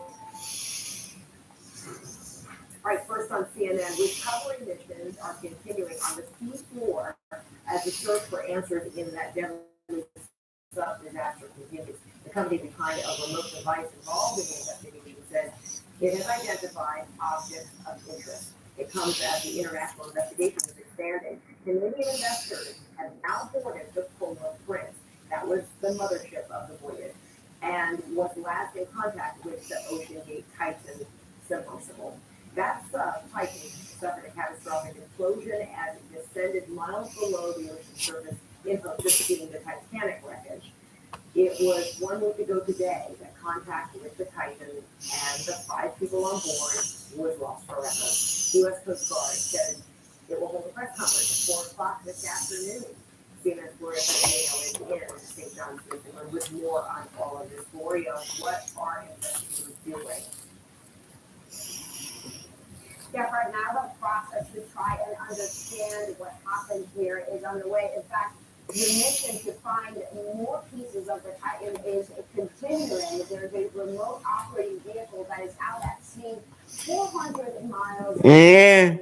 All right, first on CNN, recovery missions are continuing on the seafloor as the search for answers in that deadly sub-disaster continues. The company behind a remote device involved in the investigation says it has identified objects of interest. It comes as the international investigation is expanding. Canadian investors have now boarded the Polar Prince. That was the mothership of the voyage, and was last in contact with the Ocean Gate Titan submersible. That Titan suffered a catastrophic implosion as it descended miles below the ocean surface in hopes of defeating the Titanic wreckage. It was 1 week ago today that contact with the Titan and the 5 people on board was lost forever. The U.S. Coast Guard says it will hold a press conference at 4 o'clock this afternoon. CNN Florida is in St. John's, Newfoundland, with more on all of this. Gloria, what are investigators doing? Yeah, right now the process to try and understand what happened here is underway. In fact, the mission to find more pieces of the Titan is continuing. There's a remote operating vehicle that is out at sea 400 miles here.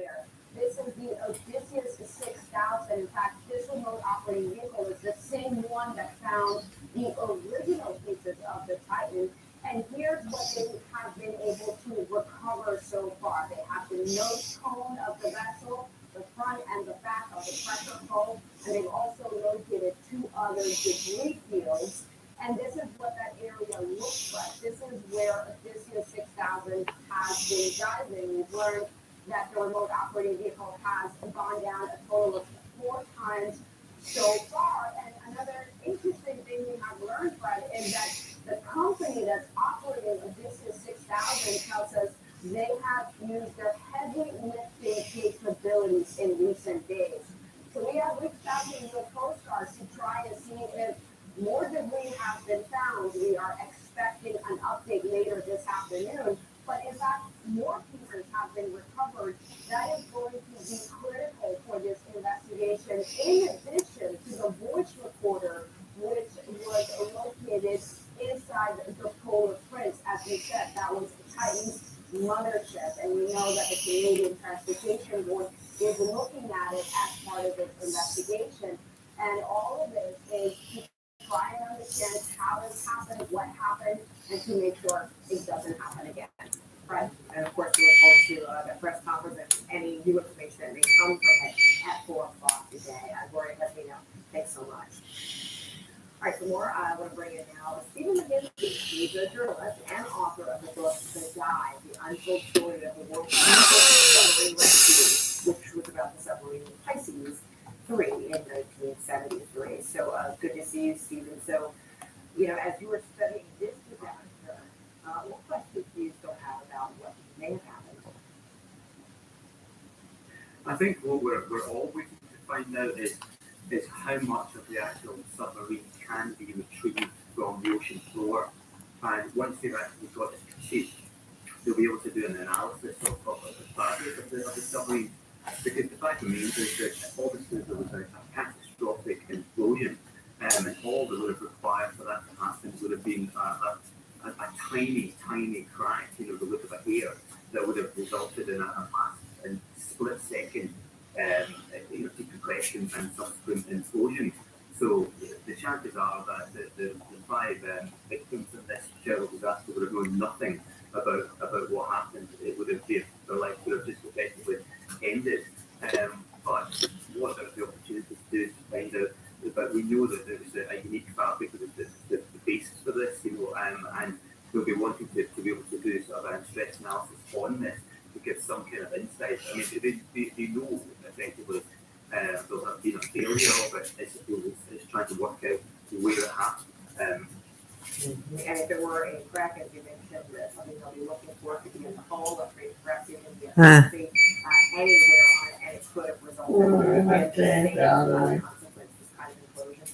This is the Odysseus 6000. In fact, this remote operating vehicle is the same one that found the original pieces of the Titan. And here's what they have been able to recover so far. They have the nose cone of the vessel, the front and the back of the pressure hull, and they've also located 2 other debris fields. And this is what that area looks like. This is where Odysseus 6000 has been diving. We've learned that the remote operating vehicle has gone down a total of 4 times so far. And another interesting thing we have learned, Fred, is that the company that's operating Odysseus 6000 tells us they have used their heavy lifting capabilities in recent days. So we have reached out to the Coast Guard to try to see if more debris has been found. We are expecting an update later this afternoon. But in fact, more pieces have been recovered. That is going to be critical for this investigation, in addition to the voice recorder, which was located inside the Polar Prince. As we said, that was the Titan's mothership. And we know that the Canadian Transportation Board is looking at it as part of its investigation. And all of this is to try and understand how this happened, what happened, and to make sure it doesn't happen again. Right. And of course, we look forward to the press conference and any new information that may come from it at 4 o'clock today. Gloria, let me know. Thanks so much. All right, for more, I want to bring in now Stephen McGinty. He's a journalist and author of the book, The Dive, The Untold Story of the World's Submarine Rescue, which was about the submarine Pisces 3 in 1973. So good to see you, Stephen. So, as you were studying this disaster, what questions do you still have about what may have happened? I think what we're all waiting to find out is how much of the actual submarine can be retrieved from the ocean floor. And once they've actually got it achieved, they'll be able to do an analysis of the fabric of the submarine. Because the fact remains is that obviously there was a catastrophic implosion, and all that would have required for that to happen would have been a tiny crack, the width of a hair, that would have resulted in a split-second decompression and subsequent implosion. So the chances are that the 5 victims in this terrible disaster would have known nothing about what happened. It would have their life would have just effectively ended. But what are the opportunities to do is to find out? But we know that there's a unique fabric that is the basis for this, and we'll be wanting to be able to do sort of a stress analysis on this to give some kind of insight. I mean, they know effectively there'll have been a failure of it. It's trying to work out where it happened. And if there were a crack, as you mentioned, something they'll be looking for could be in the hull, or perhaps even in the anywhere on it, and it could have resulted in the consequences, kind of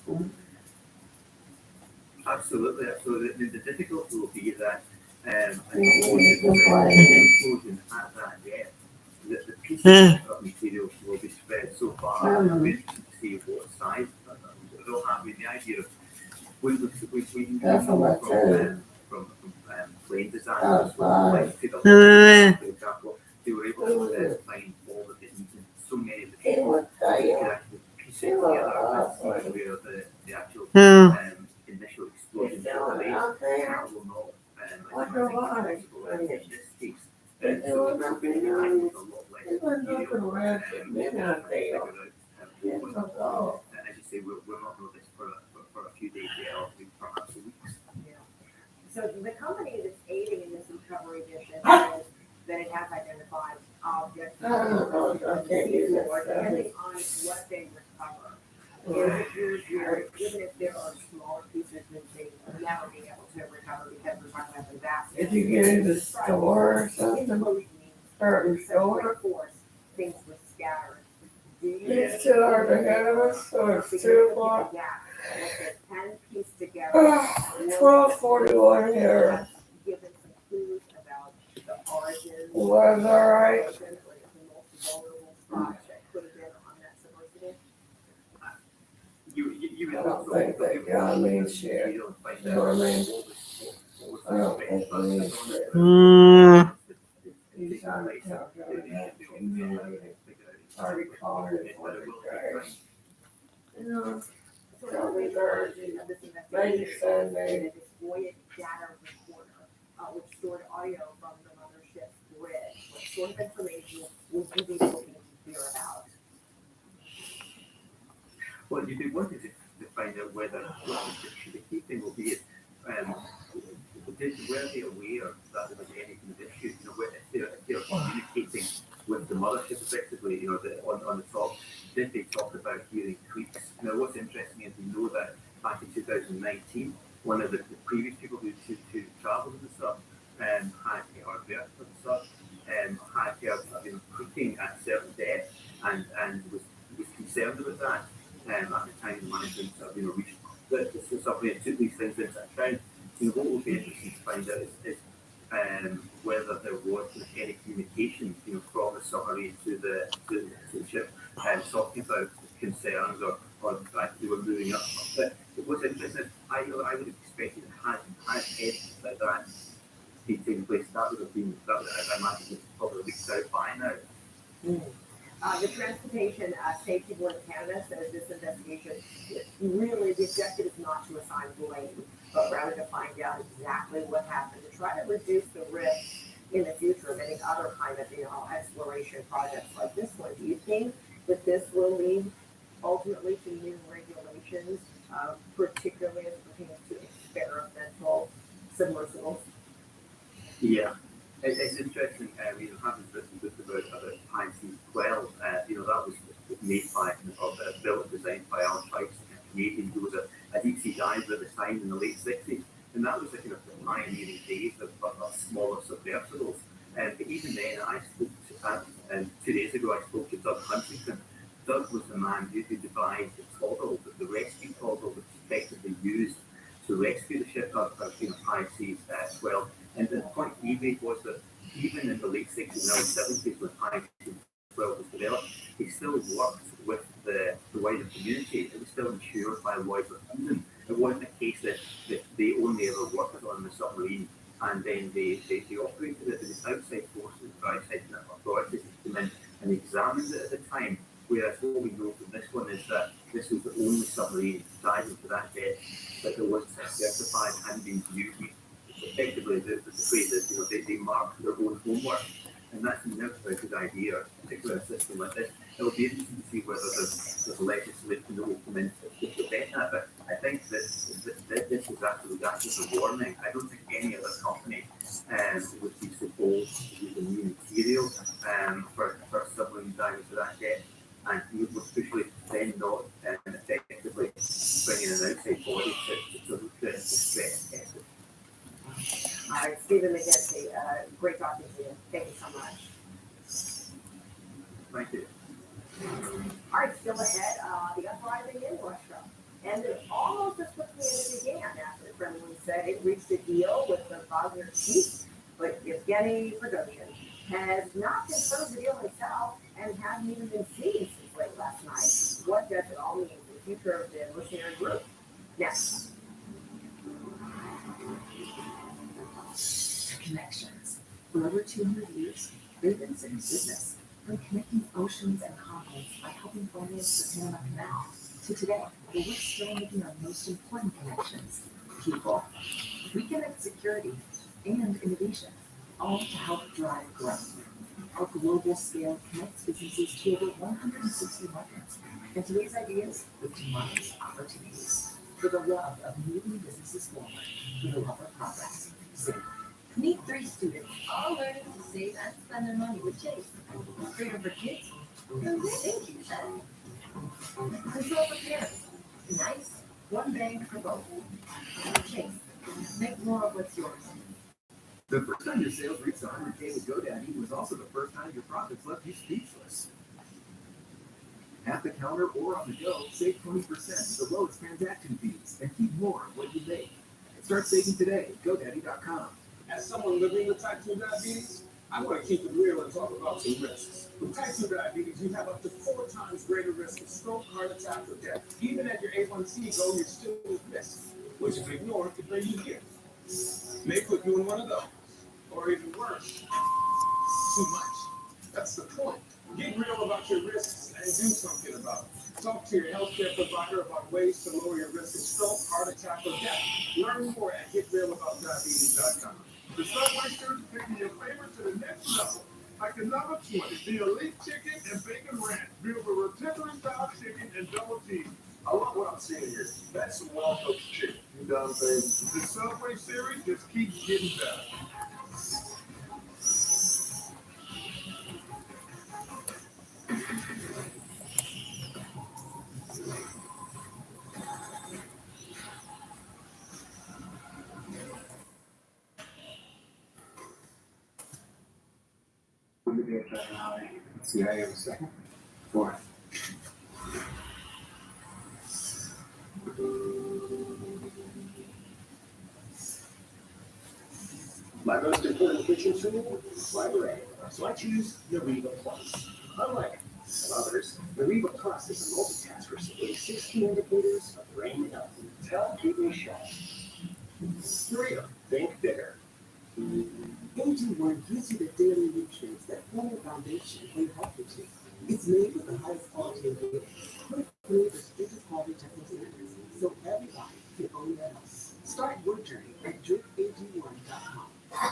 implosion. Absolutely. So the difficulty will be that an explosion at that depth, the pieces of material will be spread so far away to see what size they'll have. The idea of we know from plane designers, for example, they were able to find all of it in so many of the people that could actually piece it together and see where the actual initial explosion took place. That will not, I think, in this case. And so it's going to be a lot less material as you say, we'll not know this for a few days yet, or perhaps a weeks. Yeah. So the company that's aiding in this recovery mission says that it has identified objects depending on what they recover. It appears here even if there are smaller pieces that they never be able to recover because we're talking about the vast. If you get in the store or something, or in the store, force, things were scattered. it's 2 hours ahead of us, so it's 2 o'clock. Yeah, what they can piece together. 12:41 here. Given some clues about the origin. Was alright. The most vulnerable spots that could have been on that submersible. I don't think they got me shit. You know what I mean? I don't think they need shit. He's on the top of that community. Already called it 40 days. You know, tell me Thursday, maybe Sunday. Voyage data recorder, which stored audio from the mothership's grid. What sort of information would you be looking to hear about? Well, you'd be wanting to find out whether the key thing will be were they aware that there was any kind of issue, you know, if they're communicating with the mothership effectively, you know, on the top, did they talk about hearing creaks? Now, what's interesting is we know that back in 2019, one of the previous people who travelled with the sub had heard the sub, had heard creaking at certain depths and was concerned about that. At the time, the management reached the submarine and took these things into account. You know, what will be interesting to find out is whether there was any communication, you know, from the submarine to the ship, talking about concerns or the fact that they were moving up. But what's interesting, I would have expected had anything like that been taking place, that would have been, I imagine, probably leaked out by now. The Transportation Safety Board of Canada says this investigation, really, the objective is not to assign blame, but rather to find out exactly what happened, to try to reduce the risk in the future of any other kind of, exploration projects like this one. Do you think that this will lead ultimately to new regulations, particularly as it pertains to experimental submersibles? Yeah. It's interesting, having written a book about Pisces 12, that was made by, built and designed by Alan Price, a Canadian who was a deep sea diver at the time in the late 60s. And that was the kind of the pioneering days of smaller submersibles. But even then, I spoke to, 2 days ago, I spoke to Doug Huntington. Doug was the man who devised the toggle, the rescue toggle, which was effectively used to rescue the ship of Pisces 12. And the point he made was that even in the late 60s and early 70s, when Pisces 12 was developed, he still worked with the wider community. It was still insured by Lloyd's of London. It wasn't a case that they only ever worked on the submarine and then they operated it. There was outside forces, outside authorities came in and examined it at the time. Whereas what we know from this one is that this was the only submarine diving to that depth that there was certified and being used. Effectively, the phrase is, they mark their own homework, and that's never a good idea, particularly in a system like this. It'll be interesting to see whether there's legislation that will come in to prevent that, but I think this is actually a warning. I don't think any other company would be so bold to use a new material for submarine diving to that depth, and you would especially then not effectively bring in an outside body to look at the stress test it. All right, Stephen McGinty, great talking to you. Thank you so much. Thank you. All right, still ahead, the uprising in Russia ended almost as quickly as it began after the Kremlin said it reached a deal with the Wagner chief, but Yevgeny Prigozhin has not confirmed the deal himself and hasn't even been seen since late last night. What does it all mean for the future of the mercenary group? Next. Connections. For over 200 years, they've been city's business, from connecting oceans and continents by helping finance the Panama Canal, to today, where we're still making our most important connections, people. We connect security and innovation, all to help drive growth. Our global scale connects businesses to over 160 markets, and today's ideas with tomorrow's opportunities. For the love of moving businesses forward, for the love of progress. City. Meet 3 students, all learning to save and spend their money with Chase. Freedom for kids? Thank you, Chef. Control for parents. Nice, One bank for both. Chase. Make more of what's yours. The first time your sales reached 100K with GoDaddy was also the first time your profits left you speechless. At the counter or on the go, save 20% the lowest transaction fees and keep more of what you make. Start saving today at GoDaddy.com. As someone living with type 2 diabetes, I want to keep it real and talk about some risks. With type 2 diabetes, you have up to 4 times greater risk of stroke, heart attack, or death. Even at your A1C goal, you're still at risk, which if ignored could bring you here. May put you in one of those. Or even worse, too much. That's the point. Get real about your risks and do something about it. Talk to your healthcare provider about ways to lower your risk of stroke, heart attack, or death. Learn more at getrealaboutdiabetes.com. The Subway Series is taking your favorite to the next level. Like the number 20, the Elite Chicken and Bacon Ranch, built with rotisserie style chicken and double cheese. I love what I'm seeing here. That's some well-cooked chicken. You done, baby. The Subway Series just keeps getting better. CIA was second. Fourth. My most important kitchen tool, my brain. So I choose the Reba Plus. Unlike some others, the Reba Plus is a multitasker with 16 indicators of brain health. Tell, keep me sharp. Reba, think bigger. AG1 gives you the daily nutrients that form the foundation for your health routine. It's made with the highest quality ingredients, put through the strictest quality testing standards, so everybody can own their health. Start your journey at drinkag1.com.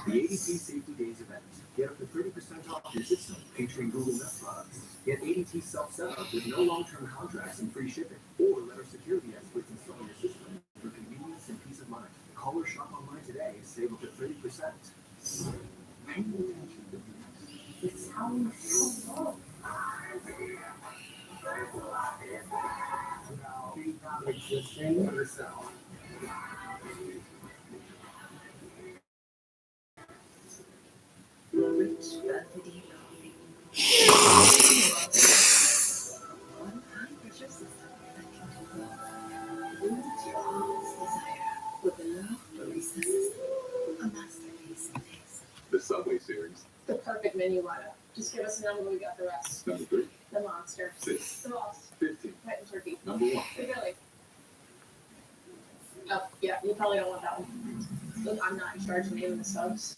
The ADT Safety Days event. Get up to 30% off your system featuring Google Nest products. Get ADT self-setup with no long-term contracts and free shipping. Or let our security experts install your system for convenience and peace of mind. Call or shop online today and save up to 30%. Pay attention to this. It sounds so low. Keep not existing for yourself. Rich velvety one high pressure system that can do what your heart's desire with the love barista system. A masterpiece in taste. The Subway Series. The perfect menu lineup. Just give us a number, we got the rest. Number 3. The monster. 6. The boss. 15. Pet and turkey. Number 1. The Billy. Oh, yeah, you probably don't want that one. Look, I'm not in charge of naming the subs.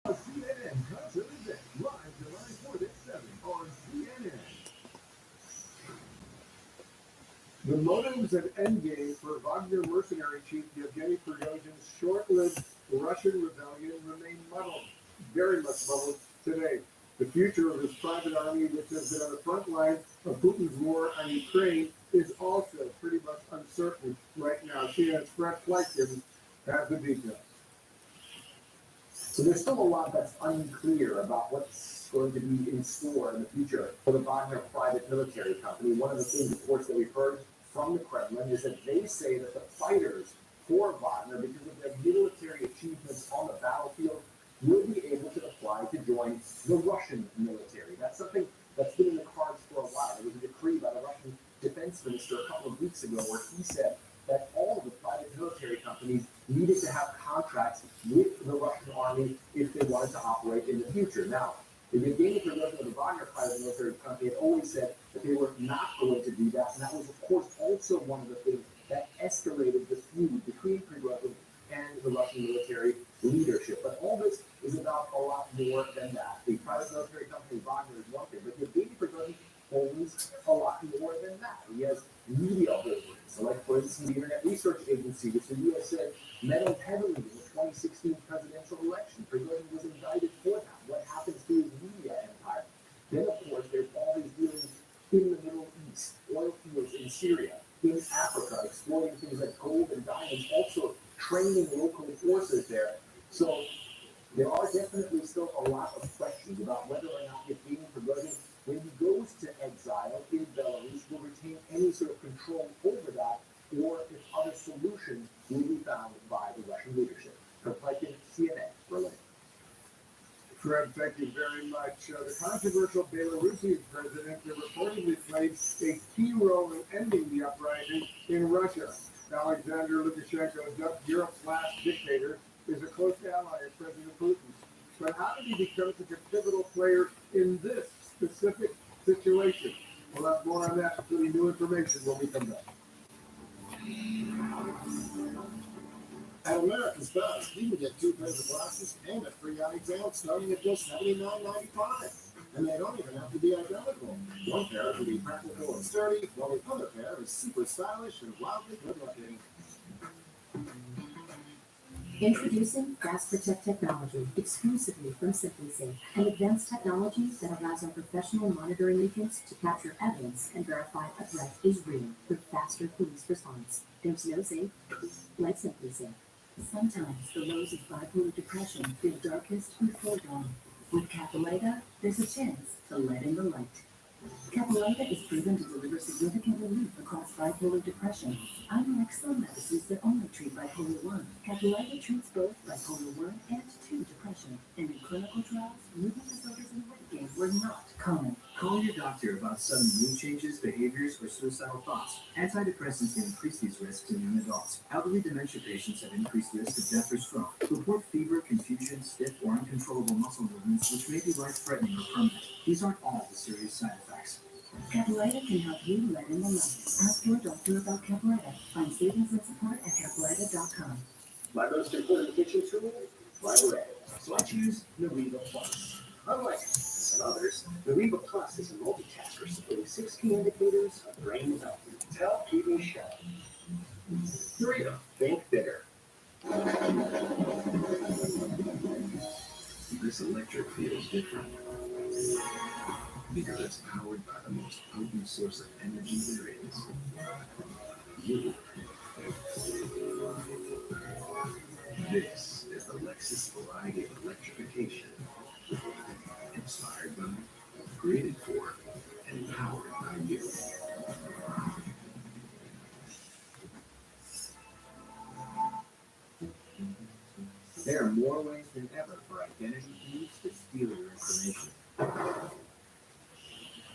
CNN cuts of the day, live July 4th at 7 on CNN. The motives and endgame for Wagner mercenary chief Yevgeny Prigozhin's short-lived Russian rebellion remain muddled, very much muddled today. The future of his private army, which has been on the front line of Putin's war on Ukraine, is also pretty much uncertain right now. CNN's Fred Fleischman has the details. So there's still a lot that's unclear about what's going to be in store in the future for the Wagner private military company. One of the things, reports that we've heard from the Kremlin is that they say that the fighters for Wagner, because of their military achievements on the battlefield, will be able to apply to join the Russian military. That's something that's been in the cards for a while. There was a decree by the Russian defense minister a couple of weeks ago where he said that all of the private military companies needed to have contracts with the Russian army if they wanted to operate in the future. Now, the Yevgeny Prigozhin of the Wagner private military company had always said that they were not going to do that, and that was, of course, also one of the things that escalated the feud between Prigozhin and the Russian military leadership. But all this is about a lot more than that. The private military company Wagner is one thing, but Yevgeny Prigozhin owns a lot more than that. He has media holdings. So, like, for instance, the Internet Research Agency which the U.S. said meddled heavily in the 2016 presidential election. Prigozhin was indicted for that. What happens to his media empire? Then, of course, there's all these dealings in the Middle East, oil fields in Syria, in Africa, exploiting things like gold and diamonds, also training local forces there. So there are definitely still a lot of questions about whether or not Yevgeny Prigozhin, when he goes to exile in Belarus, will retain any sort of control over that, or if other solutions will be found by the Russian leadership. Komplekin, CNN, Berlin. Fred, thank you very much. The controversial Belarusian president reportedly played a key role in ending the uprising in Russia. Alexander Lukashenko, dubbed Europe's last dictator, is a close ally of President Putin's. But how did he become such a pivotal player in this specific situation? We'll have more on that, including new information, when we come back. At America's Best, you can get 2 pairs of glasses and a free eye exam starting at just $79.95. And they don't even have to be identical. One pair can be practical and sturdy, while the other pair is super stylish and wildly good looking. Introducing Gas Protect technology exclusively from SimpliSafe, an advanced technology that allows our professional monitoring agents to capture evidence and verify a threat is real for faster police response. There's no safe like SimpliSafe. Sometimes the lows of bipolar depression feel darkest before dawn. With Capilita, there's a chance to let in the light. Capilita is proven to deliver significant relief across bipolar depression. Unlike some medicines that only treat bipolar 1, Capilita treats both bipolar 1 and 2 depression. And in clinical trials, movement disorders and weight gain were not common. Call your doctor about sudden mood changes, behaviors, or suicidal thoughts. Antidepressants can increase these risks in young adults. Elderly dementia patients have increased risk of death or stroke. Report fever, confusion, stiff, or uncontrollable muscle movements, which may be life-threatening or permanent. These aren't all the serious side effects. Capilita can help you let in the light. Ask your doctor about Capilita. Find savings and support at capilita.com. My most important kitchen tool, my bread. So I choose Nariva Plus. Unlike some others, Nariva Plus is a multitasker supporting 6 key indicators of brain health to help keep me sharp. Nariva, think bigger. This electric feels different because it's powered by the most potent source of energy there is. You. This is the Lexus variety of electrification. Inspired by, created for, and powered by you. There are more ways than ever for identity thieves to steal your information.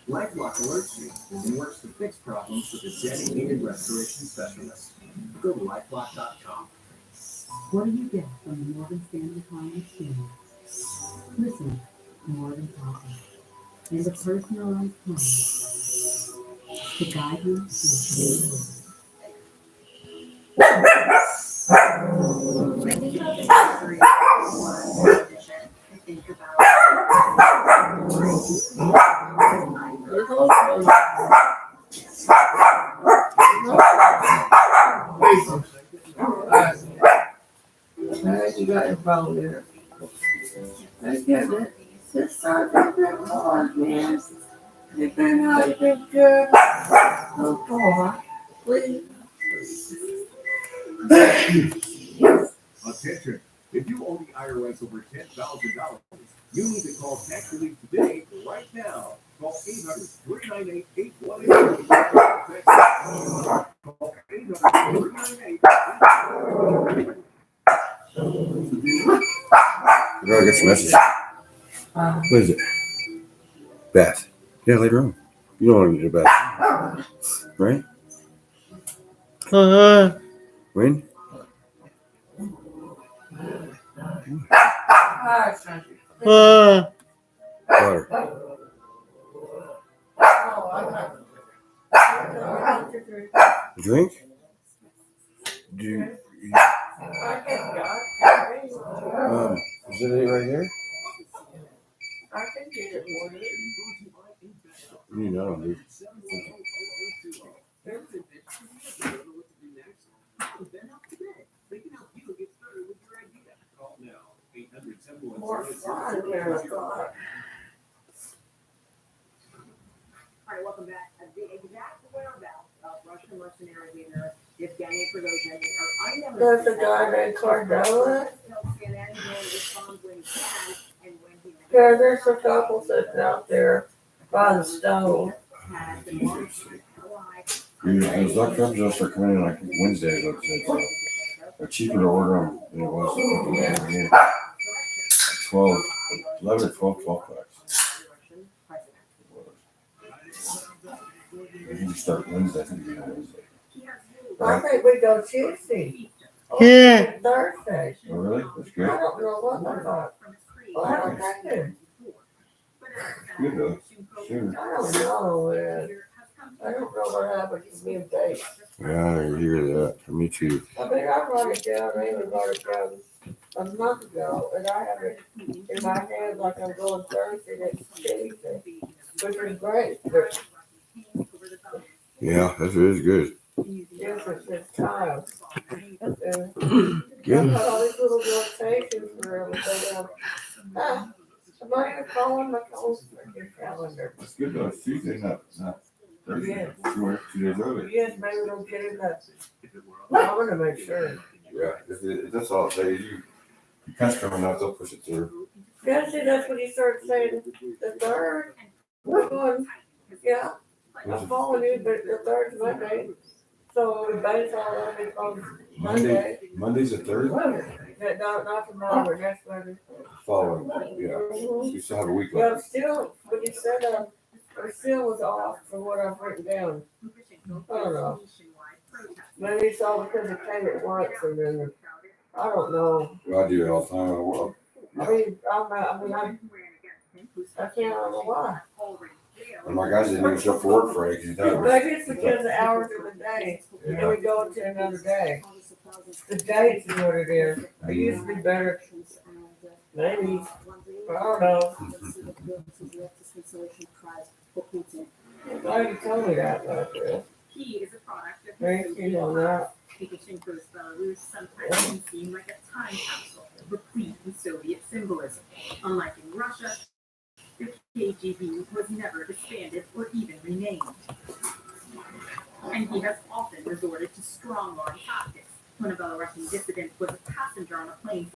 LifeLock alerts you and works to fix problems with a dedicated restoration specialist. Go to lifelock.com. What do you get from the Morgan Stanley client experience? Listen, more than talking. And a personalized plan to guide you through your world. When I think about the history of television, I think about You got your phone there. Let's get it. Just start that hard, man. You been out, you been good. Oh, boy. Please. Attention! If you owe the IRS over $10,000, you need to call Tax Relief today, right now. Call 800-398-8188. Call 800-398-8188. You're gonna get some message. What is it? Bath. Yeah, later on. You don't want to get a bath. Right? When? Water. Drink? Do you, is it right here? I can get it for you. You know, dude. We're fine here. All right, welcome back. The exact whereabouts of Russian mercenary leader Yevgeny Prigozhin are unknown. There's a guy named Cardella. CNN will respond when he can and when he will. Yeah, there's a couple sitting out there by the stove. Those duck ribs will start coming in like Wednesday, looks like, so they're cheaper to order them than it was. Yeah. 11 or 12 packs. We can start Wednesday, I think we can Wednesday. I think we go Tuesday. Yeah. Thursday. Oh, really? That's good. I don't know what I thought. Well, I don't think it. Good though. Sure. I don't know, man. I don't know what happened to me and Dave. Yeah, I hear that. Me too. I mean, I brought it down, Amy brought it down a month ago, and I have it in my hand like I'm going Thursday next Tuesday, which is great. But Yeah, that is good. yes, it's time. Yeah. I've got all these little rotations for everything. Am I even following my calendar? That's good though. It's Tuesday, not Thursday. Yes. 2 days early. Yes, maybe we'll get in that. I want to make sure. Yeah, that's all it says. You catch coming out, they'll push it through. Yeah, see, that's what he started saying. The third, we're going, yeah, I'm following you, but the third's Monday. So we base all of it on Monday. Monday's the third? Not tomorrow, but next Monday. Following, yeah. You still have a week Well, left. still, but you said, it still was off from what I've written down. I don't know. Maybe it's all because it came at once and then, I don't know. Well, I do it all the time. Well, I can't remember why. and my guys didn't even show up for work Friday because he died. Maybe it's because of the hours of the day, and we go to another day. The dates is what it is. It used to be better. Maybe. I don't know. I'm glad you told me that, but He is a product of thank you on that. Speaking for Belarus sometimes can seem like a time capsule, replete with Soviet symbolism. Unlike in Russia, the KGB was never disbanded or even renamed. And he has often resorted to strong-arm tactics. When a Belarusian dissident was a passenger on a plane